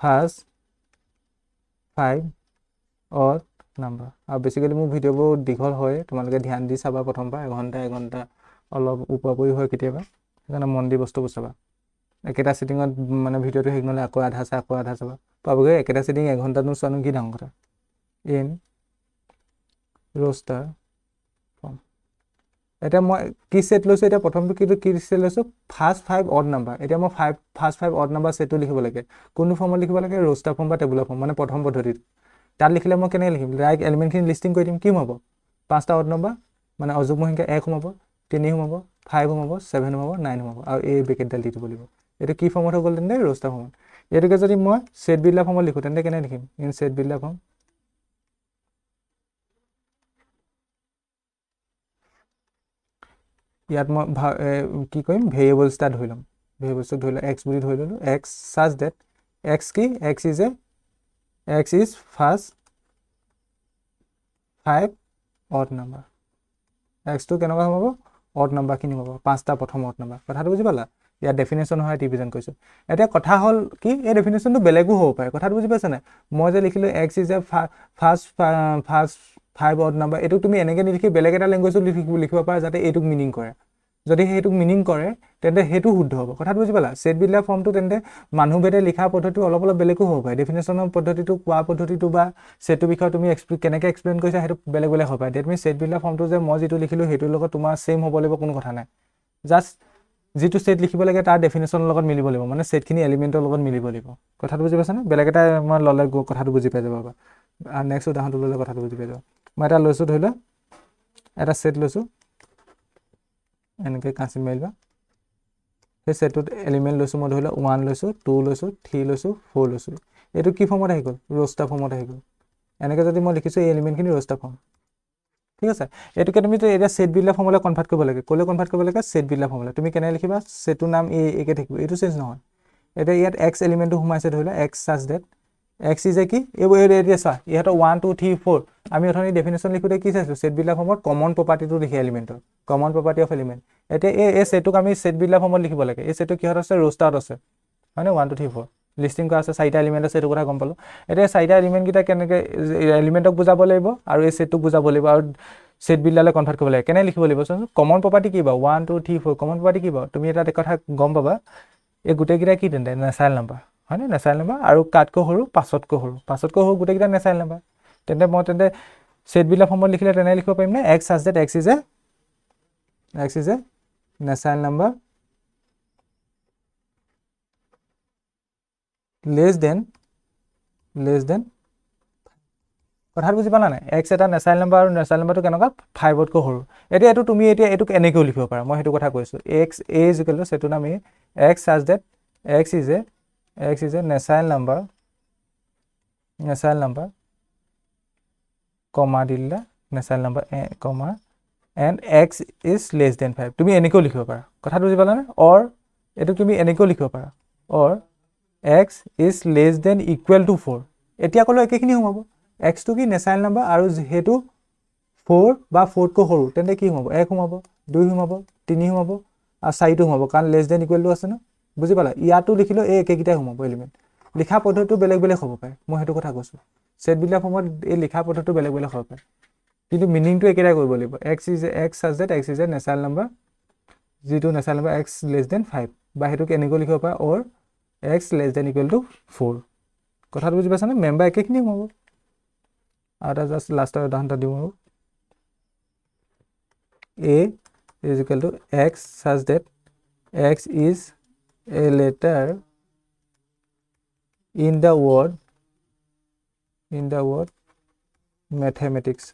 ফাৰ্ষ্ট 5 অড নাম্বাৰ আৰু বেছিকেলি মোৰ ভিডিঅ'বোৰ দীঘল হয় তোমালোকে ধ্যান দি চাবা প্ৰথমবাৰ এঘণ্টা অলপ ওপৰি হয় কেতিয়াবা সেইকাৰণে মন দি বস্তুবোৰ চাবা একেটা ছিটিঙত মানে ভিডিঅ'টো শেষ নহ'লে আকৌ আধা চাবা পাবগৈ একেটা ছিটিং এঘণ্টানো চোৱানো কি ডাঙৰ কথা ইন ৰোষ্টাৰ ফৰ্ম এতিয়া মই কি ছেট লৈছোঁ এতিয়া প্ৰথমটো কি ছেট লৈছোঁ ফাৰ্ষ্ট 5 অড নাম্বাৰ এতিয়া মই ফাৰ্ষ্ট 5 অড নাম্বাৰ ছেটটো লিখিব লাগে কোনটো ফৰ্মত লিখিব লাগে ৰোষ্টাৰ ফৰ্ম বা টেবুলাৰ ফৰ্ম মানে প্ৰথম পদ্ধতিটো তাত লিখিলে মই কেনেকৈ লিখিম ডাইৰেক্ট এলিমেণ্টখিনি লিষ্টিং কৰি দিম কি হ'ব 5টা অড নাম্বাৰ মানে অযুগ্ম সংখ্যা 1 সোমাব 3 সোমাব 5 সোমাব 7 সোমাব 9 সোমাব আৰু এই ব্ৰেকেটডাল দি দিব লাগিব এইটো কি ফৰ্মত হৈ গ'ল তেন্তে ৰোষ্টাৰ ফৰ্মত এইটোকে যদি মই ছেট বিল্ডাৰ ফৰ্মত লিখোঁ তেন্তে কেনে লিখিম ইন ছেট বিল্ডাৰ ফৰ্ম ইয়াত মই কি কৰিম ভেৰিয়েবলছ এটা ধৰি ল'ম ভেৰিয়েবলছটো ধৰি লওঁ এক্স বুলি ধৰি ল'লোঁ এক্স চাৰ্জ ডেট এক্স কি X is first 5 odd number এক্সটো কেনেকুৱা সোমাব অড নাম্বাৰখিনি হ'ব 5টা প্ৰথম অড নাম্বাৰ কথাটো বুজি পালা ইয়াত ডেফিনেশ্যন হয় ৰিপ্ৰেজেণ্ট কৰিছোঁ এতিয়া কথা হ'ল কি এই ডেফিনেশ্যনটো বেলেগো হ'ব পাৰে কথাটো বুজি পাইছা নাই মই যে লিখিলোঁ X is a first 5 odd number এইটো তুমি এনেকৈ নিলিখি বেলেগ এটা লেংগুৱেজত লিখিব পাৰা যাতে এইটোক মিনিং কৰে যদি সেইটোক মিনিং কৰে তেন্তে সেইটো শুদ্ধ হ'ব কথাটো বুজি পালা ছেট বিল্ডাৰ ফৰ্মটো তেন্তে মানুহভেদে লিখা পদ্ধতিটো অলপ বেলেগো হ'ব পাৰে ডেফিনেশ্যনৰ পদ্ধতিটো কোৱা পদ্ধতিটো বা ছেটটোৰ বিষয়ে তুমি কেনেকৈ এক্সপ্লেইন কৰিছা সেইটো বেলেগ হ'ব পাৰে ডেট মিনছ ছেট বিল্ডাৰ ফৰ্মটো যে মই যিটো লিখিলোঁ সেইটোৰ লগত তোমাৰ ছেইম হ'ব লাগিব কোনো কথা নাই জাষ্ট যিটো ছেট লিখিব লাগে তাৰ ডেফিনেশ্যনৰ লগত মিলিব লাগিব মানে ছেটখিনি এলিমেণ্টৰ লগত মিলিব লাগিব কথাটো বুজি পাইছানে বেলেগ এটা মই ল'লে কথাটো বুজি পাই যাব বা নেক্সট উদাহৰণটো ল'লে কথাটো বুজি পাই যাব মই এটা লৈছোঁ ধৰি লোৱা এটা ছেট লৈছোঁ এনেকৈ কাঁচি মাৰিবা সেই ছেটটোত এলিমেণ্ট লৈছোঁ মই ধৰি লওক 1 লৈছোঁ 2 লৈছোঁ 3 লৈছোঁ 4 লৈছোঁ এইটো কি ফৰ্মত আহি গ'ল ৰোষ্টাৰ ফৰ্মত আহি গ'ল এনেকৈ যদি মই লিখিছোঁ এই এলিমেণ্টখিনি ৰোষ্টাৰ ফৰ্ম ঠিক আছে এইটোকে তুমি এতিয়া ছেট বিল্ডাৰ ফৰ্মলৈ কনভাৰ্ট কৰিব লাগে ক'লৈ কনভাৰ্ট কৰিব লাগে ছেট বিল্ডাৰ ফৰ্মলৈ তুমি কেনেকৈ লিখিবা ছেটটোৰ নাম একে থাকিব এইটো চেঞ্জ নহয় এতিয়া ইয়াত এক্স এলিমেণ্টটো সোমাইছে ধৰি লোৱা এক্স চাৰ্জ ডেট এক্স ইজ এ কি এইবোৰ এতিয়া চোৱা ইহঁতৰ 1 2 3 4 আমি অথনি ডেফিনেশ্যন লিখোঁতে কি চাইছোঁ ছেট বিল্ডাৰ ফৰ্মত কমন প্ৰপাৰ্টিটো লিখে এলিমেণ্টৰ কমন প্ৰপাৰ্টি অফ এলিমেণ্ট এতিয়া এই ছেটটোক আমি ছেট বিল্ডাৰ ফৰ্মত লিখিব লাগে এই ছেটটো কিহত আছে ৰোষ্টাৰত আছে হয়নে 1 2 3 4 লিষ্টিং কৰা আছে 4টা এলিমেণ্ট আছে এইটো কথা গম পালোঁ এতিয়া 4টা এলিমেণ্টকেইটা কেনেকৈ এলিমেণ্টক বুজাব লাগিব আৰু এই ছেটটোক বুজাব লাগিব আৰু ছেট বিল্ডাৰলৈ কনভাৰ্ট কৰিব লাগে কেনে লিখিব লাগিব চোৱাচোন কমন প্ৰপাৰ্টি কি বাৰু 1 2 3 4 কমন প্ৰপাৰ্টি কি বাৰু তুমি এটা কথা গম পাবা এই গোটেইকেইটা কি তেন্তে নেচাৰেল নাম্বাৰ হয়নে নেচাৰেল নাম্বাৰ আৰু কাতকৈ সৰু 5তকৈ সৰু গোটেইকেইটা নেচাৰেল নাম্বাৰ তেন্তে মই ছেট বিল্ডাৰ ফৰ্মত লিখিলে তেনেকৈ লিখিব পাৰিম নে এক্স চাৰ্জ that x is a natural number less than কথাটো বুজি পালা নাই এক্স এটা নেচাৰেল নাম্বাৰ আৰু নেচাৰেল নাম্বাৰটো কেনেকুৱা 5তকৈ সৰু এতিয়া এইটোক এনেকৈও লিখিব পাৰা মই সেইটো কথা কৈছোঁ X A is equal to ছেটটোৰ নাম এক্স চাৰ্জ that x is a natural number comma দিলা natural number comma and X is less than 5 তুমি এনেকৈও লিখিব পাৰা কথাটো বুজি পালানে অৰ এইটোক তুমি এনেকৈও লিখিব পাৰা or X is less than equal to 4 এতিয়া ক'লেও একেখিনি সোমাব এক্সটো কি নেচাৰেল নাম্বাৰ আৰু সেইটো 4 বা 4তকৈ সৰু তেন্তে কি সোমাব 1 সোমাব 2 সোমাব 3 সোমাব আৰু 4টো সোমাব কাৰণ লেছ দেন ইকুৱেল টু আছে ন বুজি পালা ইয়াতো লিখিলো এই একেইটাই সোমাব এলিমেণ্ট লিখা পদ্ধতিটো বেলেগ বেলেগ হ'ব পাৰে মই সেইটো কথা কৈছো সেট বিলাক ফৰ্মত এই লিখা পদ্ধতিটো বেলেগ বেলেগ হ'ব পাৰে কিন্তু মিনিংটো একেটাই কৰিব লাগিব x such that x is a natural number যিটো natural number x less than 5 বা হেতু কেনেকৈ লিখিব পাৰা or x less than equal to 4 কথাটো বুজি পাইছানে মেম্বাৰ একেখিনি হ'ব আৰু এটা জাস্ট লাষ্টৰ উদাহৰণটা দিওঁ আৰু a is equal to x such that x is a letter in the word mathematics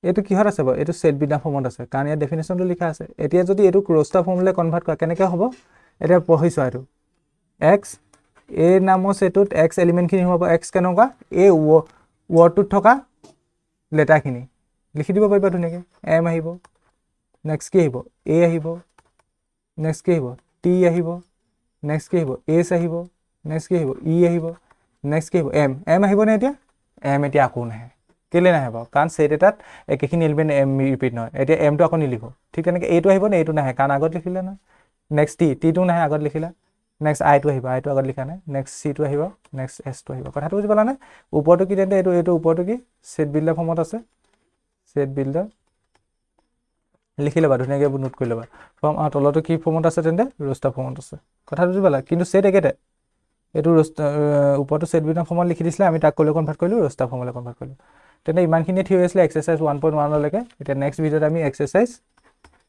এটো কিহত আছে বাৰু এটো সেট বিনা ফৰ্মত আছে কাৰণ ইয়াৰ ডেফিনেশনটো লিখা আছে এতিয়া যদি এটো ক্ৰস্টা ফৰ্মলৈ কনভাৰ্ট কৰা কেনেকৈ হ'ব এতিয়া পঢ়িছো আৰু x a নামৰ সেটত x এলিমেন্ট খিনি হ'ব x কেনেকুৱা a ৱৰ্ডটোত থকা লেটাৰ খিনি লিখি দিব পাৰিবা ধুনীয়াকৈ m আহিব নেক্সট কি আহিব a আহিব নেক্সট কি আহিব t আহিব নেক্সট কি আহিব s আহিব নেক্সট কি আহিব e আহিব নেক্সট কি আহিব m আহিব নে এতিয়া m এতিয়া আকো নাহে কেলে নাহে বাৰু কাৰণ সেট এটাত একেখিনি এলিমেন্ট m ৰিপিট নহয় এতিয়া m টো আকৌ নিলিখো ঠিক তেনেকৈ a টো আহিব নে a টো নাহে কাৰণ আগত লিখিলা না নেক্সট t টো নাহে আগত লিখিলা নেক্সট i টো আহিব i টো আগত লিখা নাই নেক্সট c টো আহিব নেক্সট s টো আহিব কথাটো বুজি পালা নে ওপৰটো কি তেন্তে এইটো ওপৰটো কি সেট বিল্ডাৰ ফৰ্মত আছে সেট বিল্ডাৰ লিখি লবা ধুনীয়াকৈ নোট কৰি লবা ফৰ্ম তলটো কি ফৰ্মত আছে তেন্তে ৰোস্টাৰ ফৰ্মত আছে কথাটো বুজি পালা কিন্তু সেট একেটা এইটো ওপৰটো সেট বিল্ডাৰ ফৰ্মত লিখি দিছিলে আমি তাক কলৈ কনভাৰ্ট কৰিলো ৰোস্টাৰ ফৰ্মলৈ কনভাৰ্ট কৰিলো তেন্তে ইমানখিনি থিয়ৰি আছিলে এক্সাৰসাইজ 1.1 লৈকে এতিয়া নেক্সট ভিডিঅ'ত আমি এক্সাৰসাইজ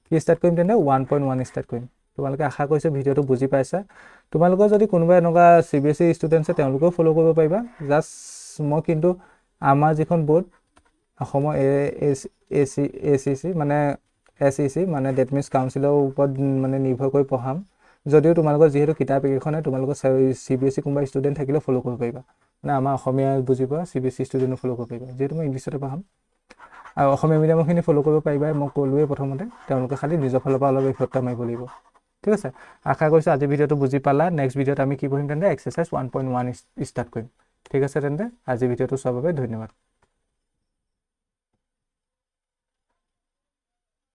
কি ষ্টাৰ্ট কৰিম তেন্তে 1.1 ষ্টাৰ্ট কৰিম তোমালোকে আশা কৰিছো ভিডিঅ'টো বুজি পাইছা তোমালোকৰ যদি কোনোবা এনেকুৱা CBSE ষ্টুডেন্টছ আছে তেওঁলোকেও ফলো কৰিব পাৰিবা জাস্ট মই কিন্তু আমাৰ যিখন বোৰ্ড অসমৰ ACC মানে SEC মানে ডেট মিন্স কাউন্সিলৰ ওপৰত মানে নিৰ্ভৰ কৰি পঢ়াম যদিও তোমালোকৰ যেহেতু কিতাপ এখনে তোমালোকৰ CBSE কোনোবা ষ্টুডেন্ট থাকিলে ফলো কৰিব পাৰিবা মানে আমাৰ অসমীয়া বুজিবা CBSE ষ্টুডেন্ট ফলো কৰিব পাৰিবা যেহেতু মই ইংলিছতে পঢ়াম আৰু অসমীয়া মিডিয়ামৰখিনি ফলো কৰিব পাৰিবা মই ক'লোৱে প্ৰথমতে তেওঁলোকে খালি নিজৰ ফালৰ পৰা অলপ এফৰ্ট মাৰিব লাগিব ঠিক আছে আশা কৰিছো আজি ভিডিঅ'টো বুজি পালা নেক্সট ভিডিঅ'ত আমি কি কৰিম তেন্তে এক্সাৰসাইজ 1.1 ষ্টাৰ্ট কৰিম ঠিক আছে তেন্তে আজি ভিডিঅ'টো চোৱাৰ বাবে ধন্যবাদ